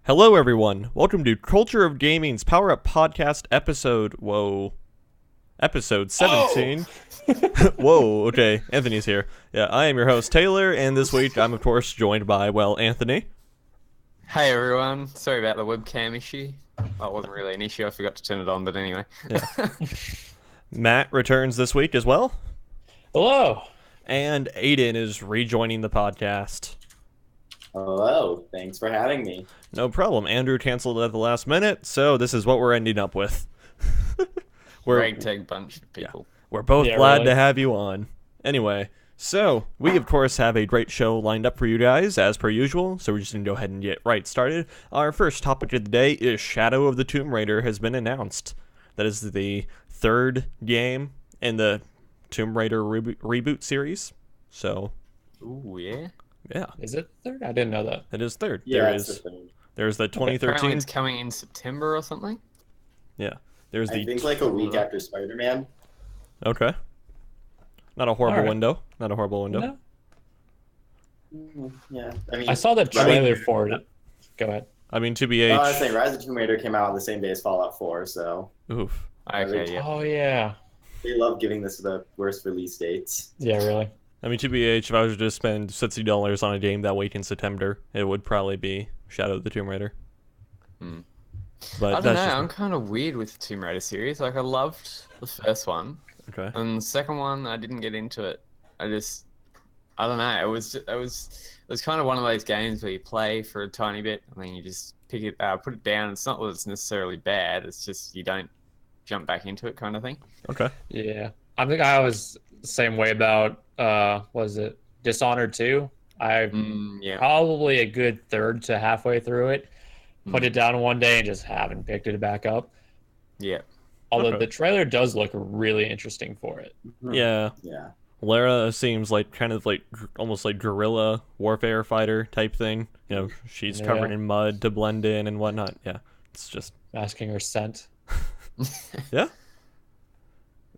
Hello, everyone. Welcome to Culture of Gaming's Power Up Podcast episode 17. Whoa, okay. Anthony's here. Yeah, I am your host, Taylor, and this week I'm, of course, joined by, Anthony. Hey, everyone. Sorry about the webcam issue. Well, it wasn't really an issue. I forgot to turn it on, but anyway. Yeah. Matt returns this week as well. Hello. And Aidan is rejoining the podcast. Hello, thanks for having me. No problem. Andrew canceled at the last minute, so this is what we're ending up with. Ragtag bunch of people. Yeah, we're both glad really. to have you on. Anyway, so we of course have a great show lined up for you guys, as per usual, so we're just going to go ahead and get right started. Our first topic of the day is Shadow of the Tomb Raider has been announced. That is the third game in the Tomb Raider reboot series. So, Ooh, yeah. yeah. Is it third? I didn't know that. It is third. Yeah, There it's is. the thing. There's the Apparently 2013. it's coming in September or something. Yeah. There's I the. think like a week after Spider-Man. Okay. Not a horrible Alright. window. Not a horrible window. No. Yeah, I mean, I saw the Right. trailer for it. Go ahead. I mean, I was TBH. saying Rise of Tomb Raider came out on the same day as Fallout 4, so Oof. Okay, yeah. Oh yeah. they love giving this the worst release dates. Yeah, really. I mean, TBH, if I was to just spend $60 on a game that week in September, it would probably be Shadow of the Tomb Raider. Hmm. But I don't that's know. just I'm kind of weird with the Tomb Raider series. Like, I loved the first one, okay. and the second one, I didn't get into it. I don't know. It was kind of one of those games where you play for a tiny bit, and then you just put it down. It's not that it's necessarily bad. It's just you don't jump back into it, kind of thing. Okay. Yeah. I think I was the same way about was it Dishonored 2? I Yeah. probably a good third to halfway through it. Put Mm. it down one day and just haven't picked it back up. Yeah. Although Okay. the trailer does look really interesting for it. Yeah. Yeah. Lara seems like kind of like almost like guerrilla warfare fighter type thing. You know, she's covered Yeah. in mud to blend in and whatnot. Yeah. It's just, Asking her scent. yeah.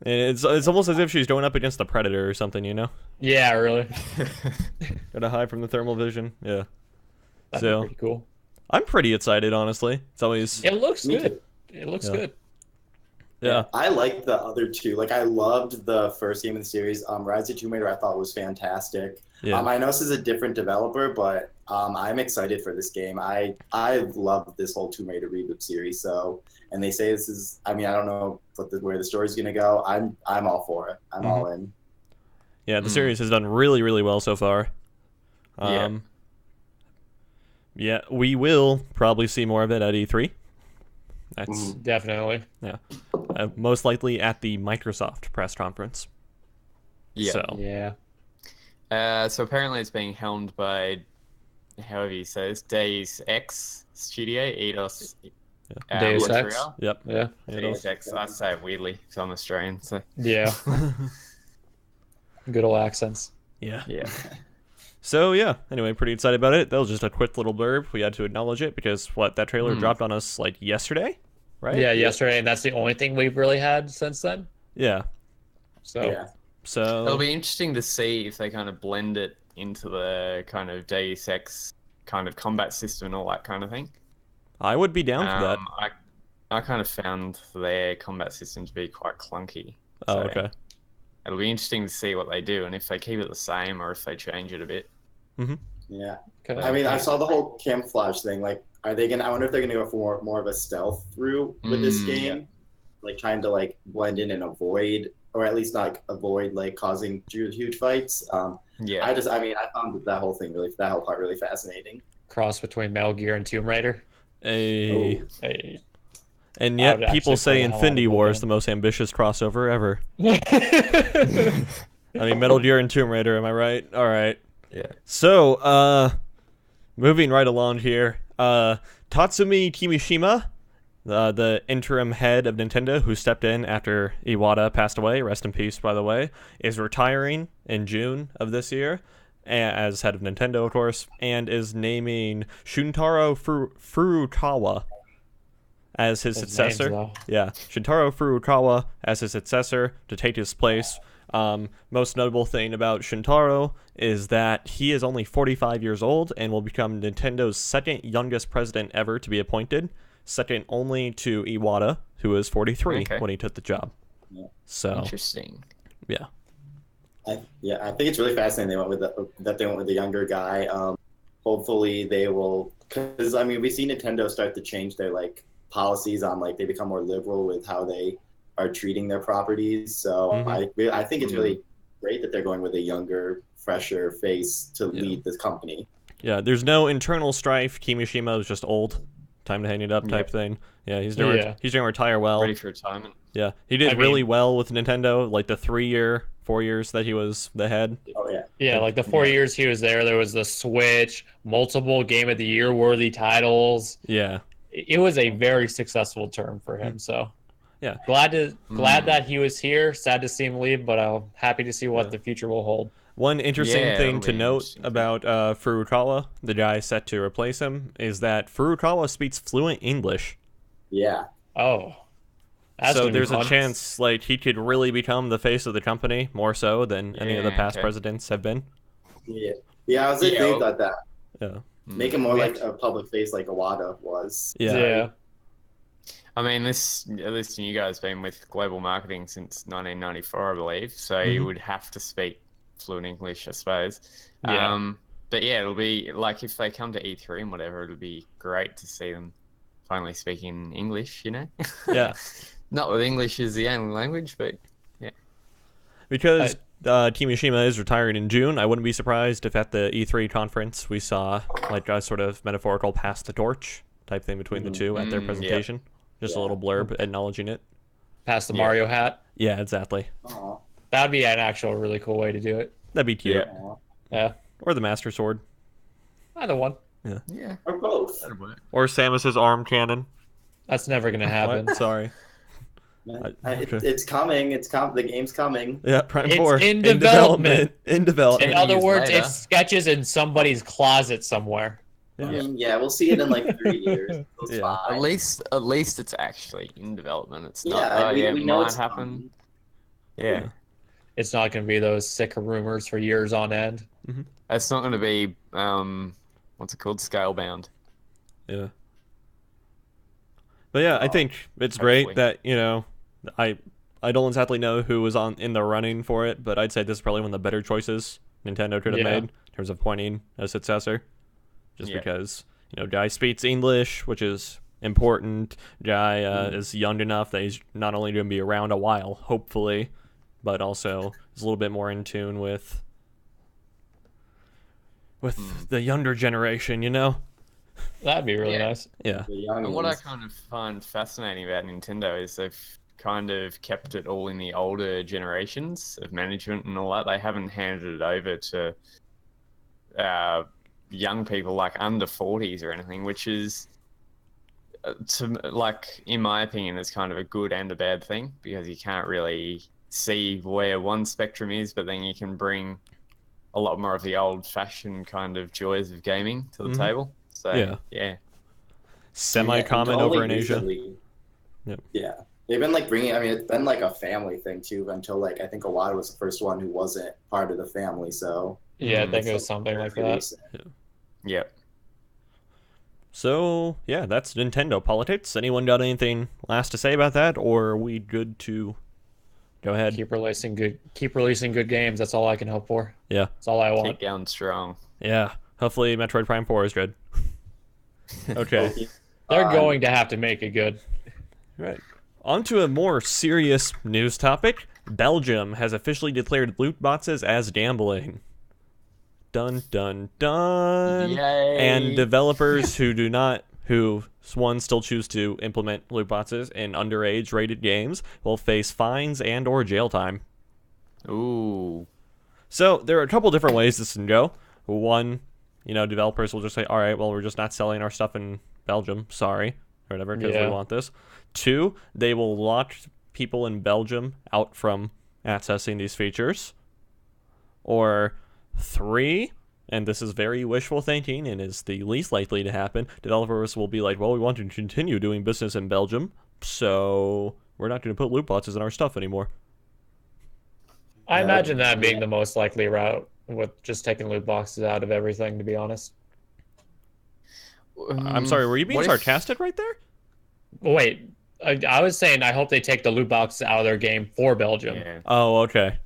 And it's almost as if she's going up against the Predator or something, you know? Yeah, really. Gotta hide from the thermal vision. Yeah. That'd So- be pretty cool. I'm pretty excited, honestly. It's always, It looks Me good. It looks Yeah. good. yeah. I like the other two. Like, I loved the first game in the series. Rise of Tomb Raider I thought was fantastic. Yeah. I know this is a different developer, but I'm excited for this game. I love this whole Tomb Raider reboot series. So, and they say this is. I mean, I don't know where the story's gonna go. I'm all for it. I'm all in. Yeah, the Mm. series has done really, really well so far. Yeah. Yeah, we will probably see more of it at E3. That's Definitely. most likely at the Microsoft press conference. Yeah. So, Yeah. So apparently it's being helmed by, however you say this, Deus Ex Studio, Eidos. Deus Ex. Montreal. yep. Yeah. Deus Ex. I say it weirdly because I'm Australian. So Yeah. Good old accents. Yeah. yeah. So, yeah, anyway, pretty excited about it. That was just a quick little blurb. We had to acknowledge it because, that trailer dropped on us, like, yesterday? Right? Yeah, yesterday, and that's the only thing we've really had since then. Yeah. So Yeah. So, It'll be interesting to see if they kind of blend it into the kind of Deus Ex kind of combat system and all that kind of thing. I would be down for that. I kind of found their combat system to be quite clunky. Oh, So okay. It'll be interesting to see what they do and if they keep it the same or if they change it a bit. Yeah. okay. I mean, I saw the whole camouflage thing. Like, are they gonna? I wonder if they're gonna go for more of a stealth through with this game, like trying to like blend in and avoid, or at least not avoid like causing huge fights. Yeah. I mean, I found that whole part really fascinating. Cross between Metal Gear and Tomb Raider. A, Oh. Hey. and I yet, would people actually say play the hell out Infinity of War that is the most ambitious crossover ever. I mean, Metal Gear and Tomb Raider, am I right? All right. Yeah. So, moving right along here, Tatsumi Kimishima, the interim head of Nintendo who stepped in after Iwata passed away, rest in peace, by the way, is retiring in June of this year as head of Nintendo, of course, and is naming Shuntaro Furukawa as his Those names, successor. though. Yeah, Shintaro Furukawa as his successor to take his place. Most notable thing about Shintaro is that he is only 45 years old and will become Nintendo's second youngest president ever to be appointed, second only to Iwata, who was 43 when he took the job. Yeah. So Interesting. yeah. I think it's really fascinating they went with the younger guy. Hopefully they will, because I mean we see Nintendo start to change their like policies on like they become more liberal with how they are treating their properties. So I think it's really great that they're going with a younger, fresher face to lead this company. Yeah, there's no internal strife. Kimishima is just old. Time to hang it up type thing. Yeah, he's doing retire well. Ready for retirement. Yeah, he did really well with Nintendo, like the 4 years that he was the head. Oh yeah. Yeah, like the 4 years he was there was the Switch, multiple Game of the Year worthy titles. Yeah. It was a very successful term for him, so yeah. Glad that he was here. Sad to see him leave, but I'm happy to see what the future will hold. One interesting thing to note about Furukawa, the guy set to replace him, is that Furukawa speaks fluent English. Yeah. Oh. So there's a chance like he could really become the face of the company more so than any of the past presidents have been. Yeah, I was thinking about that. Yeah. Make him more like a public face like Iwata was. Yeah. I mean, at least you guys been with global marketing since 1994, I believe. So you would have to speak fluent English, I suppose. Yeah. But yeah, it'll be like if they come to E3 and whatever, it'll be great to see them finally speaking English, you know? Yeah. Not that English is the only language, but yeah. Because Kimishima is retiring in June, I wouldn't be surprised if at the E3 conference we saw like a sort of metaphorical pass the torch type thing between the two at their presentation. Just a little blurb acknowledging it. Pass the Mario hat. Yeah, exactly. Aww. That'd be an actual really cool way to do it. That'd be cute. Yeah. Or the Master Sword. Either one. Yeah. Or both. Or Samus's arm cannon. That's never going to happen. What? Sorry. It's coming. The game's coming. Yeah, Prime It's 4. in development. In development. In other years words, later. it's sketches in somebody's closet somewhere. Yeah, we'll see it in like 3 years. It's Yeah. fine. At least it's actually in development. It's not. Yeah, we know might it's happen. coming. Yeah. It's not going to be those sick rumors for years on end. It's not going to be what's it called? Scale bound. Yeah. But yeah, I think it's great that, you know, I don't exactly know who was in the running for it, but I'd say this is probably one of the better choices Nintendo could have made in terms of appointing a successor. Just because, you know, Guy speaks English, which is important. Guy is young enough that he's not only going to be around a while, hopefully, but also is a little bit more in tune with the younger generation, you know? That'd be really nice. Yeah. And what I kind of find fascinating about Nintendo is they've kind of kept it all in the older generations of management and all that. They haven't handed it over to young people like under 40s or anything, which is, in my opinion, it's kind of a good and a bad thing because you can't really see where one spectrum is, but then you can bring a lot more of the old-fashioned kind of joys of gaming to the table. So, yeah. Semi-common over in Asia. Yep. Yeah. They've been like bringing, I mean, it's been like a family thing too until like, I think Iwata was the first one who wasn't part of the family, so. Yeah, I think it was something like that. Yep. So, yeah, that's Nintendo politics. Anyone got anything last to say about that, or are we good to go ahead? Keep releasing good games. That's all I can hope for. Yeah. That's all I want. Keep going strong. Yeah. Hopefully Metroid Prime 4 is good. Okay. They're going to have to make it good. Right. On to a more serious news topic. Belgium has officially declared loot boxes as gambling. Dun, dun, dun. Yay. And developers who still choose to implement loot boxes in underage rated games will face fines and or jail time. Ooh. So there are a couple different ways this can go. One, you know, developers will just say, all right, well, we're just not selling our stuff in Belgium. Sorry. Or whatever, because we want this. Two, they will lock people in Belgium out from accessing these features. Or three, and this is very wishful thinking and is the least likely to happen, developers will be like, well, we want to continue doing business in Belgium, so we're not going to put loot boxes in our stuff anymore. I Yeah. imagine that being the most likely route with just taking loot boxes out of everything, to be honest. I'm sorry, were you being What if- sarcastic right there? Wait, I was saying I hope they take the loot boxes out of their game for Belgium. Yeah. Oh, okay.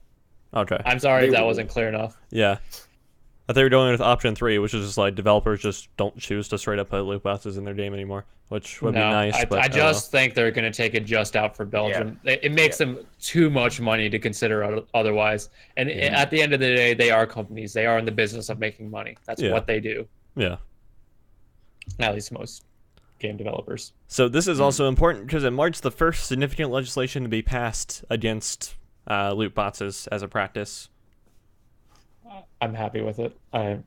Okay. I'm sorry if They that will. wasn't clear enough. Yeah. I thought they were going with option 3, which is just like developers just don't choose to straight up put loot boxes in their game anymore, which would be nice. I, but I don't just think they're going to take it just out for Belgium. It makes them too much money to consider otherwise. And at the end of the day, they are companies. They are in the business of making money. That's Yeah. what they do. Yeah. At least most game developers. So this is also important because it marks the first significant legislation to be passed against loot boxes as a practice. I'm happy with it. I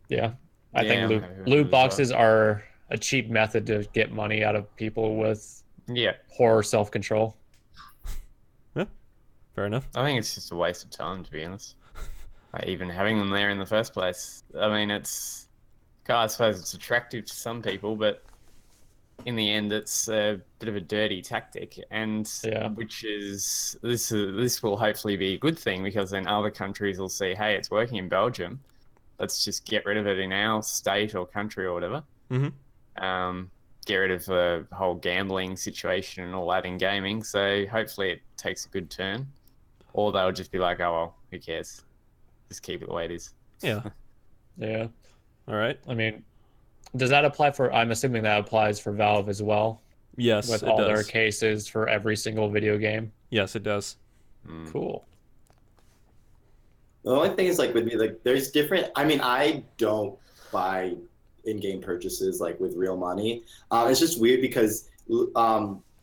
Yeah, think I'm loot, happy with it loot as well. boxes are a cheap method to get money out of people with Yeah. poor self-control. Fair enough. I think it's just a waste of time, to be honest. Like, even having them there in the first place. I mean, it's. God, I suppose it's attractive to some people, but in the end, it's a bit of a dirty tactic, and Yeah. which is this will hopefully be a good thing because then other countries will see, hey, it's working in Belgium. Let's just get rid of it in our state or country or whatever. Mm-hmm. Get rid of the whole gambling situation and all that in gaming. So hopefully it takes a good turn. Or they'll just be like, oh, well, who cares? Just keep it the way it is. Yeah. Yeah. All right. I mean, does that apply for, I'm assuming that applies for Valve as well, Yes, with it all does. their cases for every single video game? Yes, it does. Mm. Cool. The only thing is, like, with me, like, there's different. I mean, I don't buy in-game purchases like with real money. It's just weird because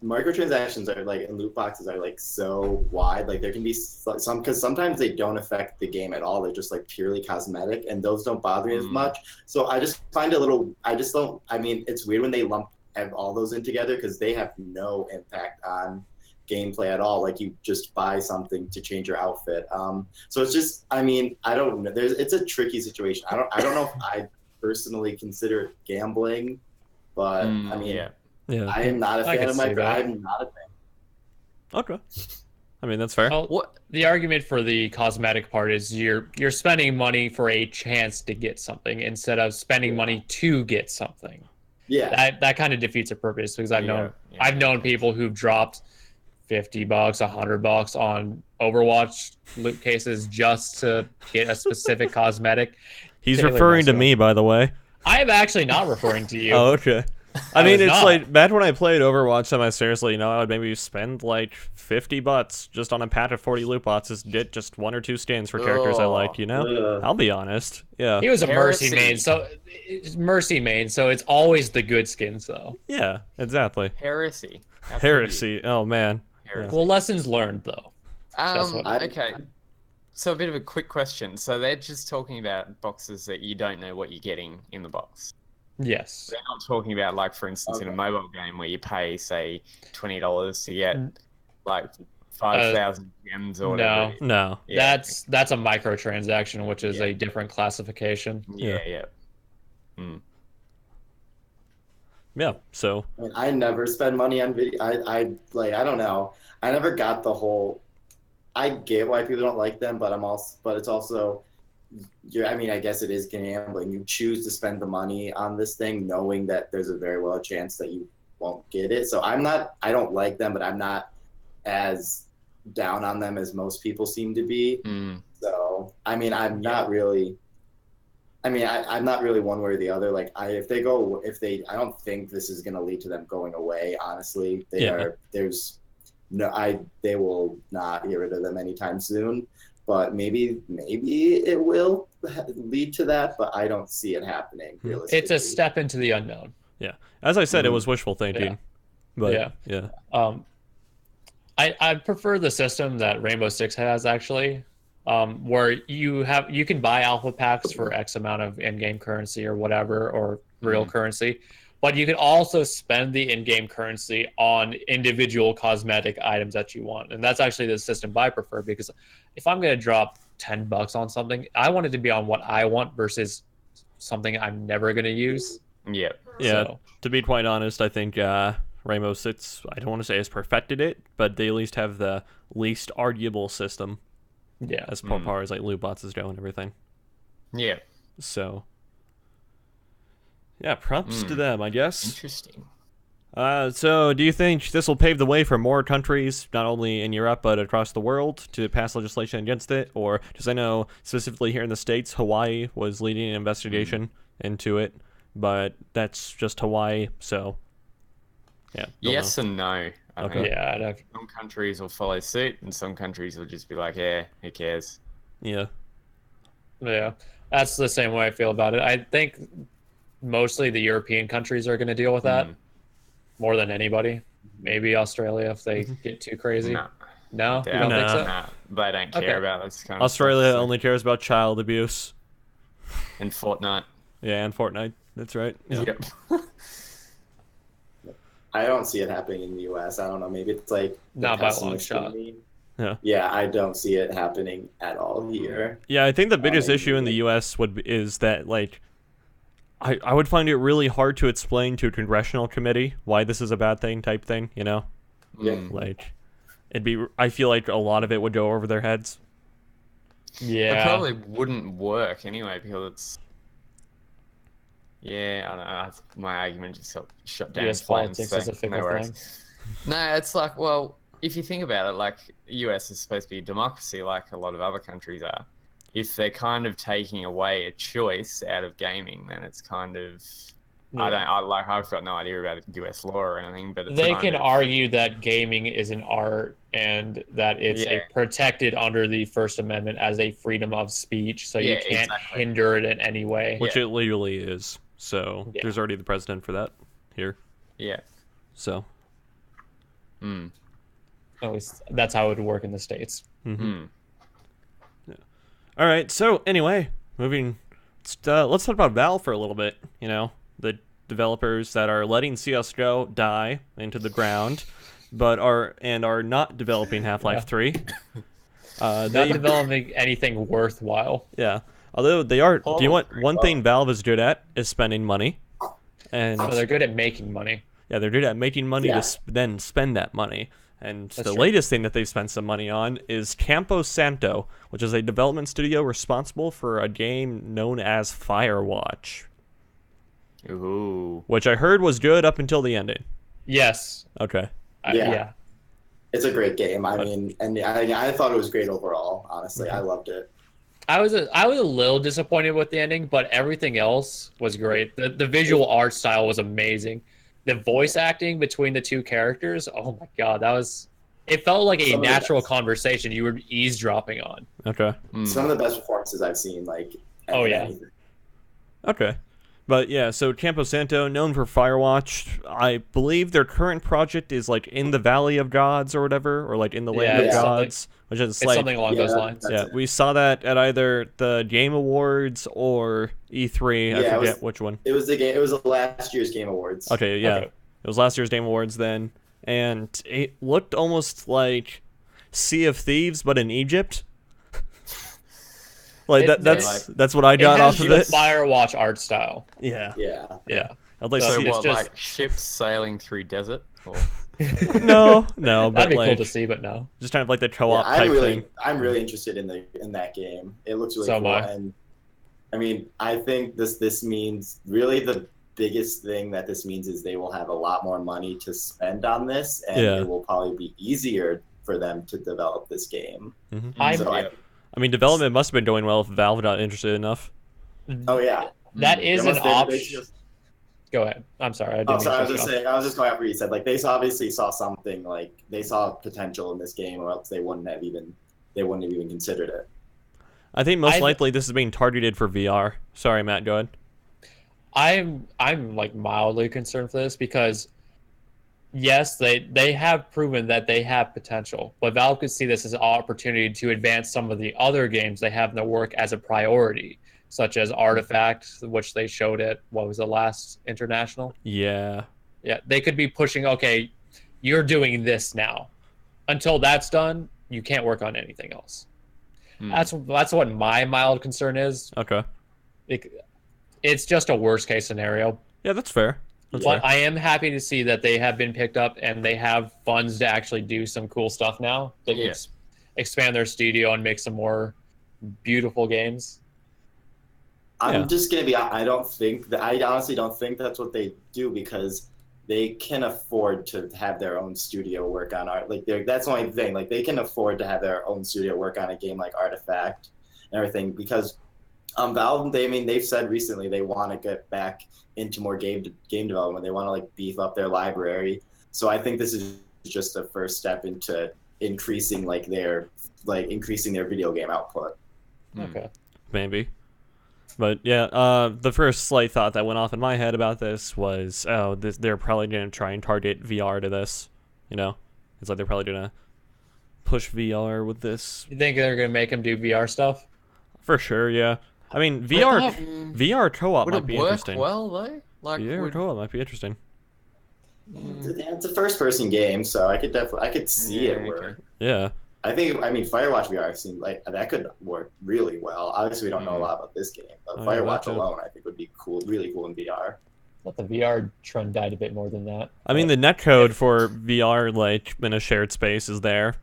microtransactions are like, and loot boxes are like so wide. Like, there can be some, because sometimes they don't affect the game at all. They're just like purely cosmetic, and those don't bother me as much. So I just find it a little. I just don't. I mean, it's weird when they lump all those in together because they have no impact on gameplay at all. Like, you just buy something to change your outfit. So it's just, I mean, I don't know. It's a tricky situation. I don't know if I personally consider it gambling, but I mean, Yeah. I am not a I fan can of see that. I'm not a fan. Okay. I mean, that's fair. Well, What? the argument for the cosmetic part is you're spending money for a chance to get something instead of spending money to get something. Yeah, That kind of defeats the purpose because I've known Yeah. I've known people who've dropped $50, $100 on Overwatch loot cases just to get a specific cosmetic. He's Taylor referring to Russell. me, by the way. I am actually not referring to you. Oh, okay. I I mean, was it's not. like back when I played Overwatch semi-seriously, I would maybe spend like $50 just on a pack of 40 loot boxes to get just 1 or 2 skins for characters I like, Ugh. I'll be honest. Yeah. He was a mercy Heresy. main, so it's mercy main, so it's always the good skins though. Yeah, exactly. Heresy. How could Heresy. Oh, man. you? Heresy. Well, lessons learned though. That's what- Okay. So a bit of a quick question. So they're just talking about boxes that you don't know what you're getting in the box. Yes. They're not talking about, like, for instance, in a mobile game where you pay, say, $20 to get like 5,000 gems or whatever. No. Yeah. That's a microtransaction, which is Yeah. a different classification. Yeah. Yeah, so. I mean, I never spend money on video. I like, I don't know. I never got the whole. I get why people don't like them, but it's also. I mean, I guess it is gambling. You choose to spend the money on this thing, knowing that there's a very well chance that you won't get it. So I don't like them, but I'm not as down on them as most people seem to be. So I mean, I'm not really one way or the other. Like, I don't think this is going to lead to them going away. Honestly, they will not get rid of them anytime soon. But maybe it will lead to that, but I don't see it happening. Realistically, It's a step into the unknown. Yeah. As I said, it was wishful thinking. Yeah. But, yeah. I prefer the system that Rainbow Six has actually, where you can buy alpha packs for X amount of in-game currency or whatever, or real currency, but you can also spend the in-game currency on individual cosmetic items that you want, and that's actually the system I prefer because if I'm going to drop $10 on something, I want it to be on what I want versus something I'm never going to use. Yeah. Yeah, So- to be quite honest, I think Rainbow Six, I don't want to say has perfected it, but they at least have the least arguable system Yeah. as far as like loot boxes go and everything. Yeah. So yeah, props to them, I guess. Interesting. So do you think this will pave the way for more countries, not only in Europe but across the world, to pass legislation against it? Or, because I know specifically here in the States, Hawaii was leading an investigation into it, but that's just Hawaii, so yeah. Yes and no. I Okay. think Yeah, some countries will follow suit, and some countries will just be like, "Yeah, who cares?" Yeah. yeah. That's the same way I feel about it. I think mostly the European countries are going to deal with that more than anybody. Maybe Australia if they get too crazy. No, No, you doubt don't it. think so? Nah, they don't care Okay. about this kind of Australia stuff, so- only cares about child abuse. and Fortnite. Yeah, and Fortnite. That's right. Yeah. Yep. I don't see it happening in the U.S. I don't know. Maybe it's like the Not by a long pessimist in shot. me. Yeah. Yeah, I don't see it happening at all here. Yeah, I think the biggest maybe issue in the U.S. is that, like, I would find it really hard to explain to a congressional committee why this is a bad thing type thing, you know? Yeah. Like, I feel like a lot of it would go over their heads. Yeah. It probably wouldn't work anyway because it's. Yeah, I don't know. My argument just got shut down. US in flames, politics so is a fickle no worries. thing. No, it's like, well, if you think about it, like the US is supposed to be a democracy, like a lot of other countries are. If they're kind of taking away a choice out of gaming, then it's kind of. I've got no idea about US law or anything, but it's They kind can of, argue that gaming is an art and that it's Yeah. protected under the First Amendment as a freedom of speech, so you Yeah, can't exactly. hinder it in any way. Which it legally is. So Yeah. there's already the precedent for that here. Yeah. So. Mm. At least that's how it would work in the States. Mm. All right. So anyway, let's talk about Valve for a little bit. You know, the developers that are letting CS:GO die into the ground, but are not developing Half-Life 3. Not developing anything worthwhile. Yeah. Although they are. Do you want Oh, one thing Valve is good at is spending money, and So they're good at making money. yeah, they're good at making money Yeah. to then spend that money. And That's the true. latest thing that they've spent some money on is Campo Santo, which is a development studio responsible for a game known as Firewatch, Ooh. which I heard was good up until the ending. Yes. Okay. Yeah. It's a great game. I mean, and I thought it was great overall. Honestly, I loved it. I was a little disappointed with the ending, but everything else was great. The visual art style was amazing. The voice acting between the two characters, oh my god, it felt like a Some of the natural best. conversation you were eavesdropping on. Okay. Mm. Some of the best performances I've seen. Like, Oh, yeah. anything. Okay. But yeah, so Campo Santo, known for Firewatch, I believe their current project is like in the Valley of Gods or whatever, or like in the Land Yeah, of it's something- Gods, which is It's like something along those lines. yeah, it. we saw that at either the Game Awards or E3. I Yeah, it forget was- which one. It was the game. It was the last year's Game Awards. Okay, yeah. Okay. It was last year's Game Awards then, and it looked almost like Sea of Thieves, but in Egypt. Like that's what I got It has off of the it. Firewatch art style. Yeah, Yeah. Yeah. I'd like So to So see it's what, just- like ships sailing through desert? Or... no, That'd but be cool like to see, but no. just kind of like the Yeah, co-op type thing. I'm really interested in that game. It looks really So cool, am I. and I mean, I think this means really the biggest thing that this means is they will have a lot more money to spend on this, and Yeah. it will probably be easier for them to develop this game. I'm- So I mean, development must have been going well if Valve got interested enough. oh yeah, That is They an must- they option. just- Go ahead. I'm sorry. I didn't Oh, mean to sorry, I was cut you just off. saying. I was just going after what you said. Like they obviously saw something. Like they saw potential in this game, or else they wouldn't have even considered it. I think most I've- likely this is being targeted for VR. Sorry, Matt, go ahead. I'm like mildly concerned for this because yes, they have proven that they have potential, but Valve could see this as an opportunity to advance some of the other games they have in their work as a priority, such as Artifact, which they showed at what was the last international. Yeah. Yeah, they could be pushing. Okay, you're doing this now. Until that's done, you can't work on anything else. That's what my mild concern is. Okay. It's just a worst case scenario. Yeah, that's fair. That's But fair. I am happy to see that they have been picked up and they have funds to actually do some cool stuff now. expand their studio and make some more beautiful games. I'm just gonna be. I honestly don't think that's what they do because they can afford to have their own studio work on art. Like that's the only thing. Like they can afford to have their own studio work on a game like Artifact and everything because Valve. They've said recently they want to get back into more game development. They want to like beef up their library. So I think this is just the first step into increasing their video game output. Okay. Maybe. But yeah, the first slight thought that went off in my head about this was, they're probably going to try and target VR to this. You know? It's like they're probably going to push VR with this. You think they're going to make them do VR stuff? For sure, yeah. I mean, VR co-op might be interesting. Well, though? VR co-op might be interesting. It's a first-person game, so I could see it work. Okay. Yeah. Firewatch VR seems like that could work really well. Obviously, we don't know a lot about this game, but Firewatch alone, I think, would be cool, really cool in VR. I thought the VR trend died a bit more than that. I mean, the netcode for VR, like, in a shared space is there.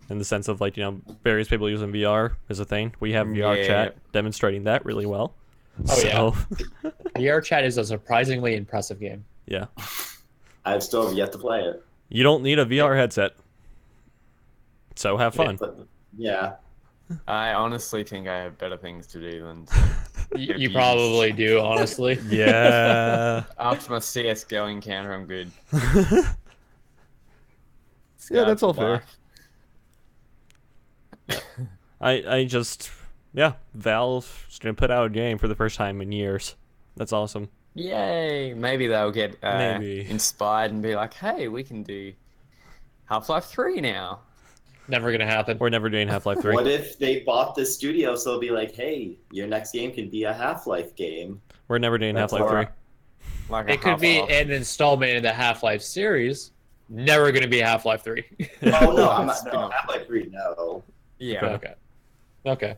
In the sense of, like, various people using VR is a thing. We have VR chat demonstrating that really well. Oh, yeah. VR chat is a surprisingly impressive game. Yeah. I still have yet to play it. You don't need a VR headset. So have fun. Yeah. I honestly think I have better things to do than. You probably do, honestly. Yeah. After my CS:GO encounter, I'm good. Yeah, that's all fair. Valve's gonna put out a game for the first time in years. That's awesome. Yay! Maybe they'll get Maybe inspired and be like, "Hey, we can do Half-Life 3 now." Never gonna happen. We're never doing Half-Life 3. What if they bought the studio so it'll be like, hey, your next game can be a Half-Life game? We're never doing Half-Life 3. Like It could be an installment in the Half-Life series. Never gonna be Half-Life 3. Oh no, I'm not. No, Half-Life 3, no. Yeah. Okay.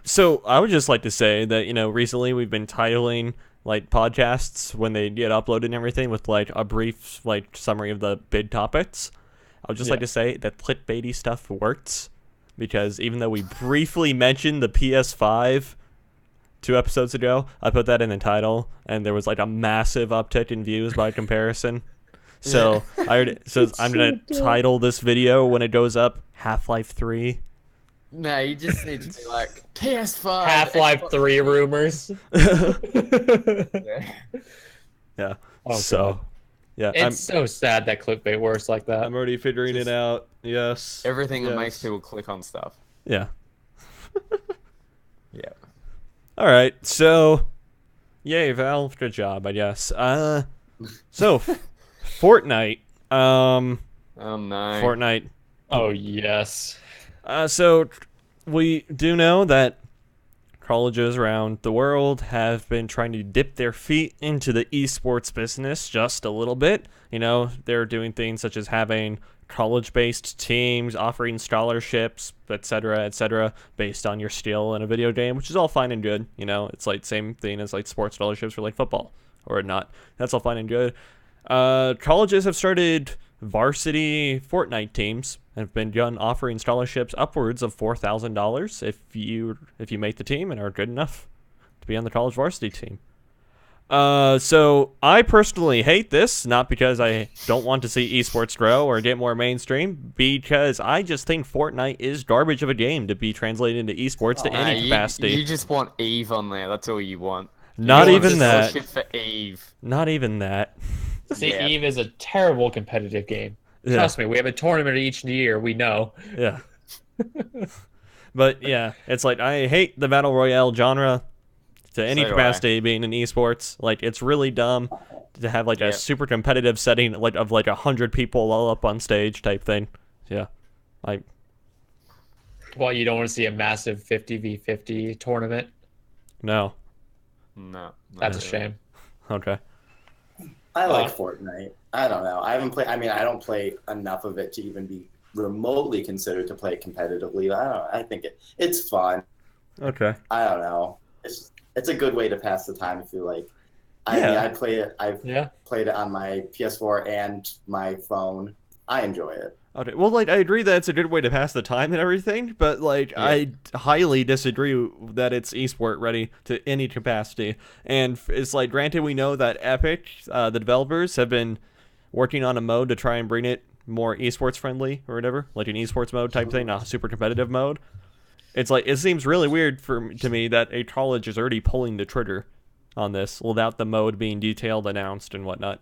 So I would just like to say that, recently we've been titling like podcasts when they get uploaded and everything with like a brief like summary of the big topics. I would just like to say that clickbaity stuff works because even though we briefly mentioned the PS5 2 episodes ago, I put that in the title and there was like a massive uptick in views by comparison. So I'm gonna title this video when it goes up Half-Life 3. No, you just need to be like PS5. Half-Life 3 rumors. Yeah. Oh, so, God. yeah. It's so sad that clickbait works like that. I'm already figuring it out. Yes. Everything that makes people click on stuff. Yeah. Yeah. All right. So, yay, Valve. Good job, I guess. So, Fortnite. Oh no. Fortnite. Oh, yes. So, we do know that colleges around the world have been trying to dip their feet into the esports business just a little bit. They're doing things such as having college-based teams, offering scholarships, etc., based on your skill in a video game, which is all fine and good. It's like same thing as like sports scholarships for like football or not. That's all fine and good. Colleges have started varsity Fortnite teams and have begun offering scholarships upwards of $4,000 if you make the team and are good enough to be on the college varsity team. So I personally hate this, not because I don't want to see esports grow or get more mainstream, because I just think Fortnite is garbage of a game to be translated into esports to any capacity. You just want Eve on there. That's all you want. Not even that. For Eve. Not even that. See, Eve is a terrible competitive game. Yeah. Trust me, we have a tournament each year. We know. Yeah. But yeah, it's like I hate the battle royale genre to any capacity being in esports. Like it's really dumb to have like a super competitive setting like of like 100 people all up on stage type thing. Yeah. Like Well, you don't want to see a massive 50v50 tournament? No. That's a shame. Okay. I like Fortnite. I don't know. I don't play enough of it to even be remotely considered to play competitively. I think it's fun. Okay. I don't know. It's a good way to pass the time if you like. I play it. I've played it on my PS4 and my phone. I enjoy it. Okay, well, like, I agree that it's a good way to pass the time and everything, but, like, Yeah. I highly disagree that it's esport ready to any capacity. And it's like, granted, we know that Epic, the developers, have been working on a mode to try and bring it more esports friendly or whatever, like an esports mode type thing, not a super competitive mode. It's like, it seems really weird to me that a college is already pulling the trigger on this without the mode being detailed, announced, and whatnot,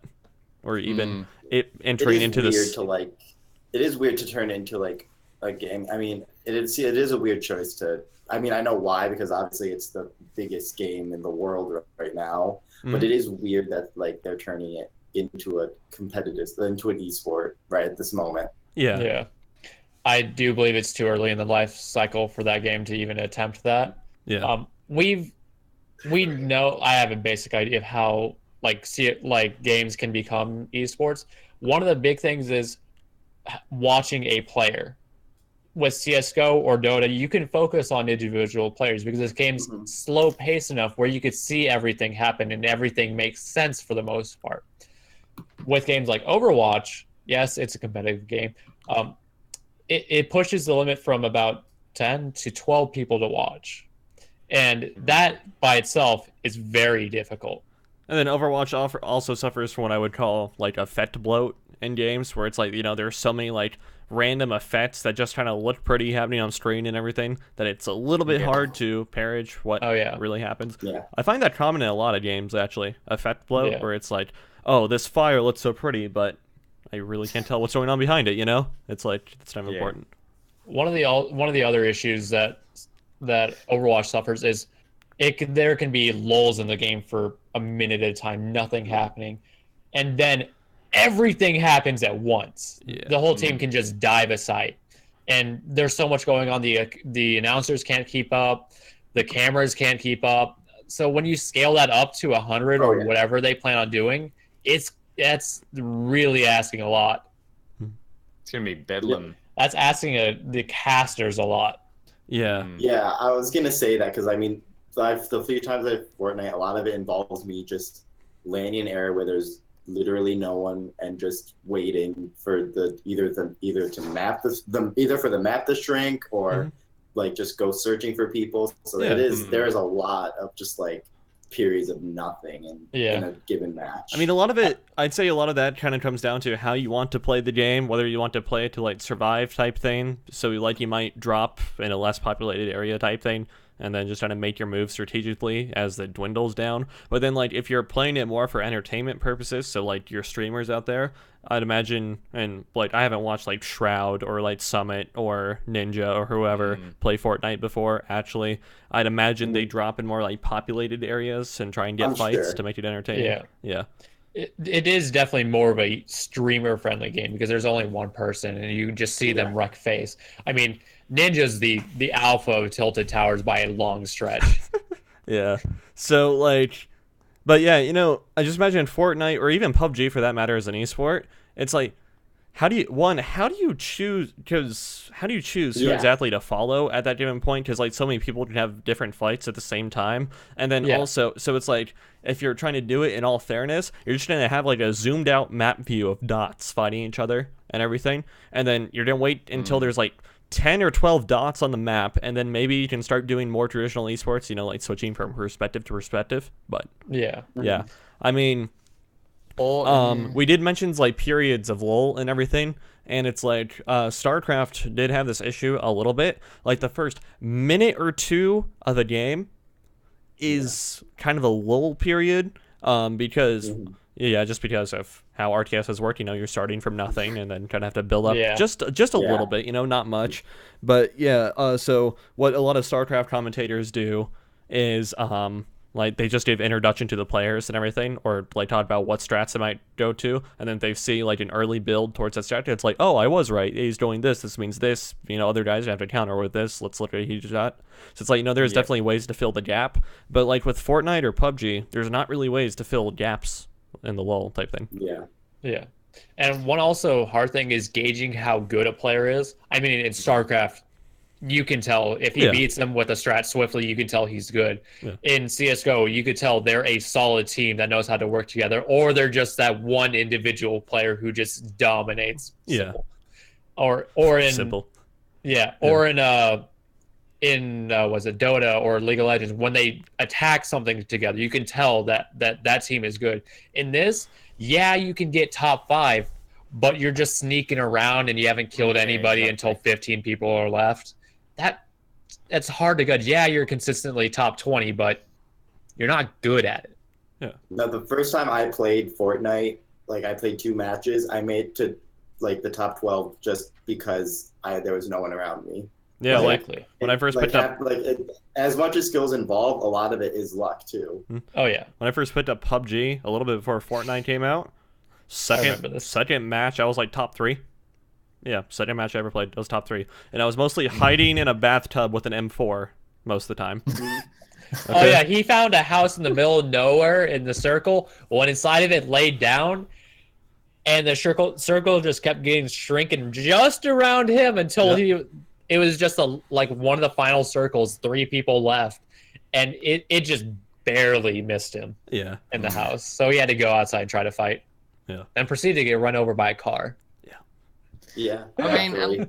or even it It entering is into weird this. to like. It is weird to turn into like a game. I mean, it is a weird choice to. I mean, I know why, because obviously it's the biggest game in the world right now. But it is weird that like they're turning it into an esport right at this moment. Yeah. Yeah. I do believe it's too early in the life cycle for that game to even attempt that. Yeah. We know, I have a basic idea of how like games can become esports. One of the big things is watching a player. With CS:GO or Dota, you can focus on individual players because this game's slow paced enough where you could see everything happen and everything makes sense for the most part. With games like Overwatch, yes, it's a competitive game. It pushes the limit from about 10 to 12 people to watch. And that by itself is very difficult. And then Overwatch also suffers from what I would call like effect bloat in games, where it's like, there's so many like random effects that just kind of look pretty happening on screen and everything that it's a little bit hard to parage what really happens. Yeah. I find that common in a lot of games, actually. Effect bloat, Yeah. where it's like, oh, this fire looks so pretty, but I really can't tell what's going on behind it, It's like, it's kind of important. One of the other issues that Overwatch suffers is there can be lulls in the game for a minute at a time, nothing happening, and then everything happens at once. Yeah. The whole team can just dive aside, and there's so much going on. The announcers can't keep up, the cameras can't keep up. So when you scale that up to 100 or whatever they plan on doing, that's really asking a lot. It's gonna be bedlam. That's asking the casters a lot. Yeah. Yeah, I was gonna say that because I mean, the few times I've Fortnite, a lot of it involves me just landing in an area where there's literally no one and just waiting for either to map either for the map to shrink or like just go searching for people. So there is a lot of just like periods of nothing in a given match. I mean, I'd say a lot of that kind of comes down to how you want to play the game, whether you want to play it to like survive type thing. So like you might drop in a less populated area type thing, and then just trying to make your move strategically as it dwindles down. But then, like, if you're playing it more for entertainment purposes, so, like, your streamers out there, I'd imagine, and, like, I haven't watched, like, Shroud or, like, Summit or Ninja or whoever play Fortnite before, actually. I'd imagine they drop in more, like, populated areas and try and get fights to make it entertaining. Yeah. It is definitely more of a streamer-friendly game because there's only one person and you just see them wreck face. I mean, Ninja's the alpha of Tilted Towers by a long stretch. Yeah. So, like, but yeah, I just imagine Fortnite or even PUBG for that matter as an esport, it's like, how do you choose who exactly to follow at that given point? Because like so many people can have different fights at the same time, and then also, so it's like if you're trying to do it in all fairness, you're just gonna have like a zoomed out map view of dots fighting each other and everything, and then you're gonna wait until there's like 10 or 12 dots on the map, and then maybe you can start doing more traditional esports, like switching from perspective to perspective. But yeah, I mean. We did mention like periods of lull and everything, and it's like StarCraft did have this issue a little bit. Like the first minute or two of the game is kind of a lull period, because just because of how RTS work. You're starting from nothing and then kind of have to build up just a little bit, not much. But so what a lot of StarCraft commentators do is like they just give introduction to the players and everything, or like talk about what strats they might go to, and then they see like an early build towards that strat. It's like, oh, I was right. He's doing this. This means this. Other guys have to counter with this. Let's look at a huge shot. So it's like there's definitely ways to fill the gap, but like with Fortnite or PUBG, there's not really ways to fill gaps in the lull type thing. Yeah. And one also hard thing is gauging how good a player is. I mean, in StarCraft, you can tell if he beats them with a strat swiftly, you can tell he's good. In CSGO, you could tell they're a solid team that knows how to work together, or they're just that one individual player who just dominates. or in Simple. or in was it Dota or League of Legends, when they attack something together, you can tell that team is good. In this, yeah, you can get top 5, but you're just sneaking around and you haven't killed anybody until 15 people are left. That's hard to judge. Yeah, you're consistently top 20, but you're not good at it. Yeah. Now, the first time I played Fortnite, like I played 2 matches, I made to like the top 12 just because there was no one around me. Yeah, Exactly. when I first picked up, as much as skills involved, a lot of it is luck too. Oh yeah. when I first picked up PUBG a little bit before Fortnite came out, remember this. second match I was like top 3. Yeah, second match I ever played was top 3, and I was mostly hiding in a bathtub with an M4 most of the time. Oh yeah, he found a house in the middle of nowhere in the circle. When inside of it laid down, and the circle just kept getting shrinking just around him until it was just like one of the final circles, 3 people left, and it just barely missed him. Yeah. In the house, so he had to go outside and try to fight. Yeah. And proceeded to get run over by a car. Yeah. I mean,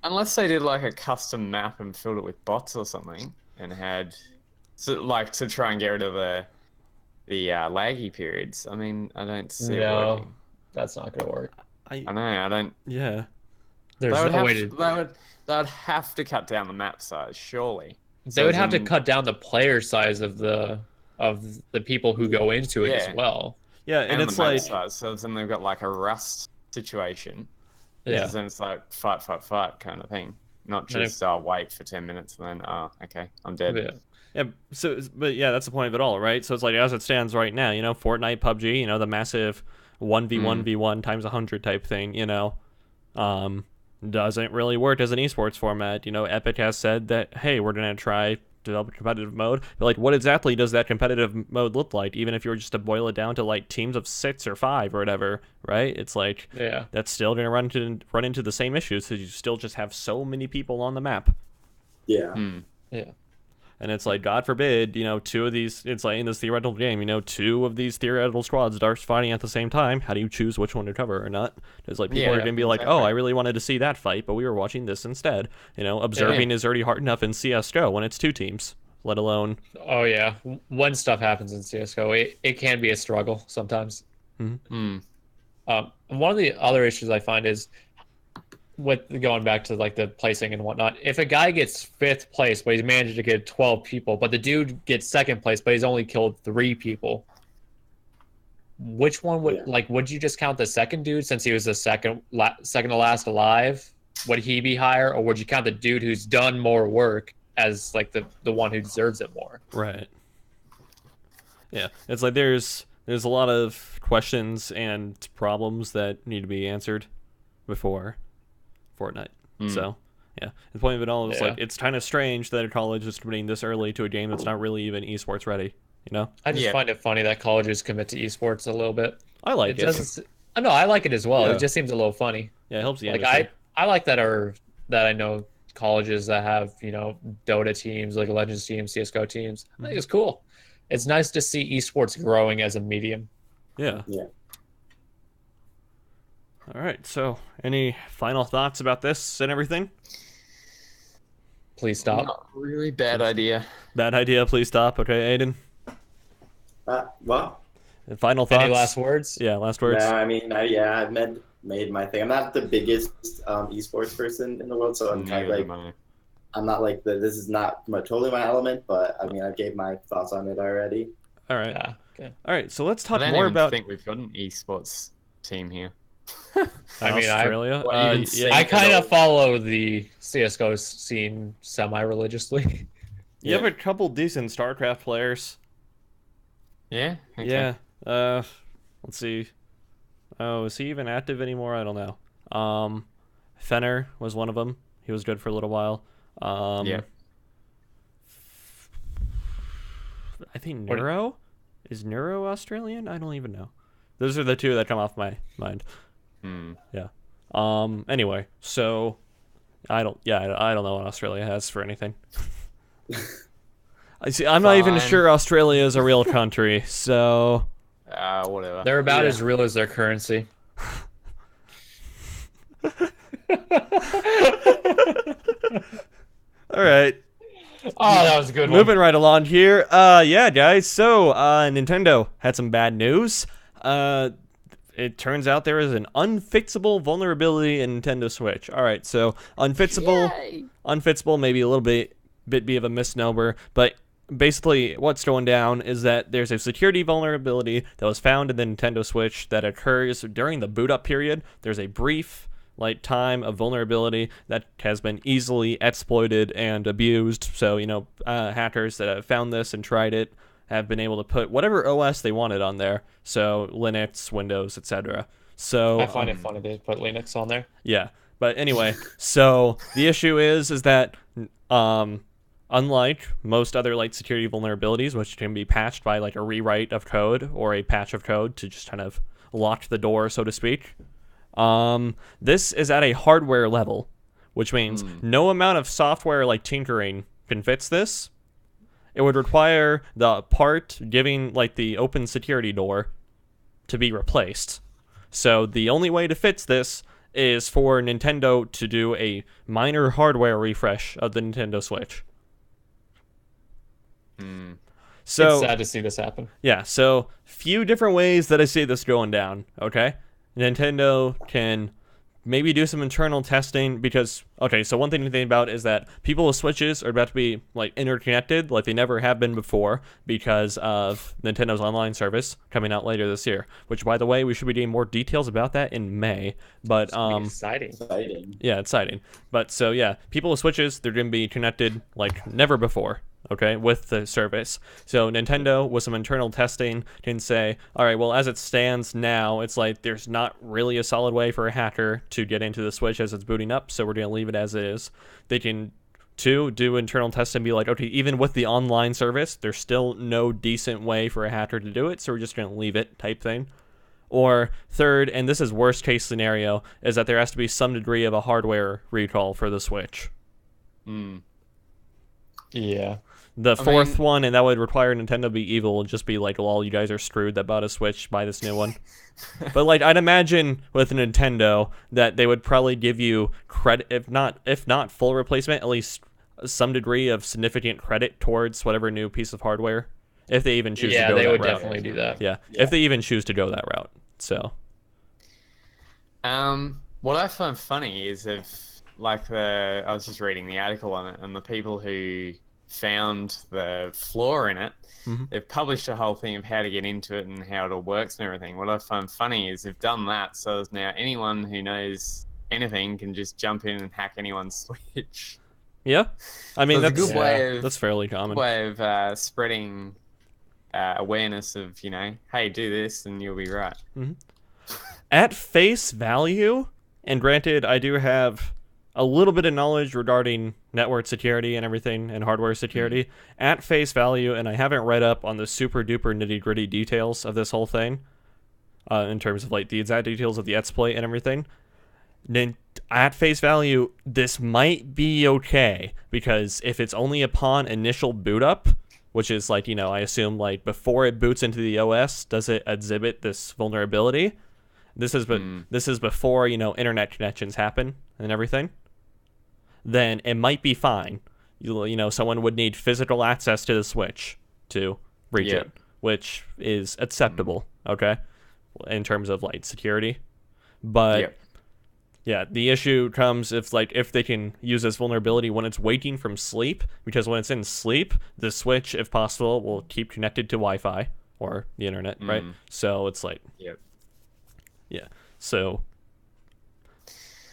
unless they did like a custom map and filled it with bots or something, and had to try and get rid of the laggy periods. I mean, I don't see it working. That's not gonna work. I know. I don't. Yeah. There's no way to. They would have to cut down the map size, surely. They would have to cut down the player size of the people who go into it as well. Yeah, and it's the map like size, so then they've got like a rust situation. Yeah. Then it's like fight kind of thing, not just wait for 10 minutes and then okay, I'm dead. Yeah. Yeah, but that's the point of it all, right? So it's like, as it stands right now, Fortnite, PUBG, the massive 1v1v1 times 100 type thing, doesn't really work as an esports format. Epic has said that, hey, we're going to try develop a competitive mode. But like, what exactly does that competitive mode look like? Even if you were just to boil it down to like teams of 6 or 5 or whatever, right? It's like, that's still going to run into the same issues, because you still just have so many people on the map. Yeah. Yeah. And it's like, God forbid, 2 of these, it's like in this theoretical game, 2 of these theoretical squads start fighting at the same time. How do you choose which one to cover or not? It's like, people are going to be like, oh, I really wanted to see that fight, but we were watching this instead. Observing is already hard enough in CSGO when it's 2 teams, let alone... Oh, yeah. When stuff happens in CSGO, it can be a struggle sometimes. Mm-hmm. One of the other issues I find is, with going back to like the placing and whatnot, if a guy gets 5th place but he's managed to get 12 people, but the dude gets 2nd place but he's only killed 3 people, which one would you just count the second dude, since he was the second to last alive? Would he be higher, or would you count the dude who's done more work as like the one who deserves it more? Right. Yeah, it's like there's a lot of questions and problems that need to be answered before Fortnite. So, yeah. The point of it all is like, it's kind of strange that a college is committing this early to a game that's not really even esports ready, I just find it funny that colleges commit to esports a little bit. I like it. No, I like it as well. It just seems a little funny. Yeah, it helps the industry. I like that I know colleges that have, Dota teams, League of Legends teams, CSGO teams. I think it's cool. It's nice to see esports growing as a medium. Yeah. Yeah. All right, so any final thoughts about this and everything? Please stop. Not really bad idea. Bad idea, please stop. Okay, Aidan? Well, final thoughts? Any last words? Yeah, last words. No, I mean, I've made my thing. I'm not the biggest esports person in the world, so I'm not like this is not totally my element, but I mean, I gave my thoughts on it already. All right. Yeah. Okay. All right, so let's talk I more about... I think we've got an esports team here. Australia. I kind of follow the CS:GO scene semi-religiously. You have a couple decent StarCraft players. Yeah. Okay. Yeah. Let's see. Oh, is he even active anymore? I don't know. Fenner was one of them. He was good for a little while. Yeah. I think Neuro is Neuro Australian. I don't even know. Those are the 2 that come off my mind. Yeah. Anyway, so I don't know what Australia has for anything. I'm not even sure Australia is a real country, so whatever. They're about as real as their currency. All right. Oh, that was a good one. Moving right along here. Yeah, guys. So, Nintendo had some bad news. It turns out there is an unfixable vulnerability in Nintendo Switch. All right, so unfixable, maybe a little bit be of a misnomer, but basically what's going down is that there's a security vulnerability that was found in the Nintendo Switch that occurs during the boot up period. There's a brief time of vulnerability that has been easily exploited and abused. So, hackers that have found this and tried it have been able to put whatever OS they wanted on there. So Linux, Windows, etc. So I find it funny they put Linux on there. yeah. But anyway, so the issue is that unlike most other security vulnerabilities, which can be patched by a rewrite of code or a patch of code to just kind of lock the door, so to speak, this is at a hardware level, which means no amount of software tinkering can fix this. It would require the part giving the open security door to be replaced. So the only way to fix this is for Nintendo to do a minor hardware refresh of the Nintendo Switch. So It's sad to see this happen. yeah, so few different ways that I see this going down, okay? Nintendo can maybe do some internal testing because, okay, so one thing to think about is that people with Switches are about to be interconnected like they never have been before because of Nintendo's online service coming out later this year, which, by the way, we should be getting more details about that in May. But Exciting. yeah, exciting. But so yeah, people with Switches, they're going to be connected like never before, okay, with the service. So Nintendo, with some internal testing, can say, all right, well, as it stands now, it's there's not really a solid way for a hacker to get into the Switch as it's booting up, so we're going to leave it as it is. They can, two, do internal testing and be like, okay, even with the online service, there's still no decent way for a hacker to do it, so we're just going to leave it type thing. Or third, and this is worst case scenario, is that there has to be some degree of a hardware recall for the Switch. Yeah. The fourth one, and that would require Nintendo to be evil and just be like, well, you guys are screwed that bought a Switch, buy this new one. But I'd imagine with Nintendo that they would probably give you credit, if not full replacement, at least some degree of significant credit towards whatever new piece of hardware, if they even choose to go that route. Yeah, they would definitely do that. Yeah, if they even choose to go that route. So what I find funny is if I was just reading the article on it, and the people who found the flaw in it, they've published a whole thing of how to get into it and how it all works and everything. What I find funny is they've done that, so now anyone who knows anything can just jump in and hack anyone's Switch. yeah, I mean, So that's it's a good way of, that's fairly common. way of spreading awareness of, hey, do this and you'll be right. At face value, and granted, I do have a little bit of knowledge regarding network security and everything and hardware security. At face value, and I haven't read up on the super duper nitty gritty details of this whole thing, in terms of the exact details of the exploit and everything. Then at face value, this might be okay, because if it's only upon initial boot up, which is I assume before it boots into the OS, does it exhibit this vulnerability? This is before internet connections happen and everything. Then it might be fine. Someone would need physical access to the Switch to breach it, which is acceptable, okay, in terms of security. But yeah, the issue comes if they can use this vulnerability when it's waking from sleep, because when it's in sleep, the Switch, if possible, will keep connected to Wi-Fi or the internet, right? So it's yeah. So,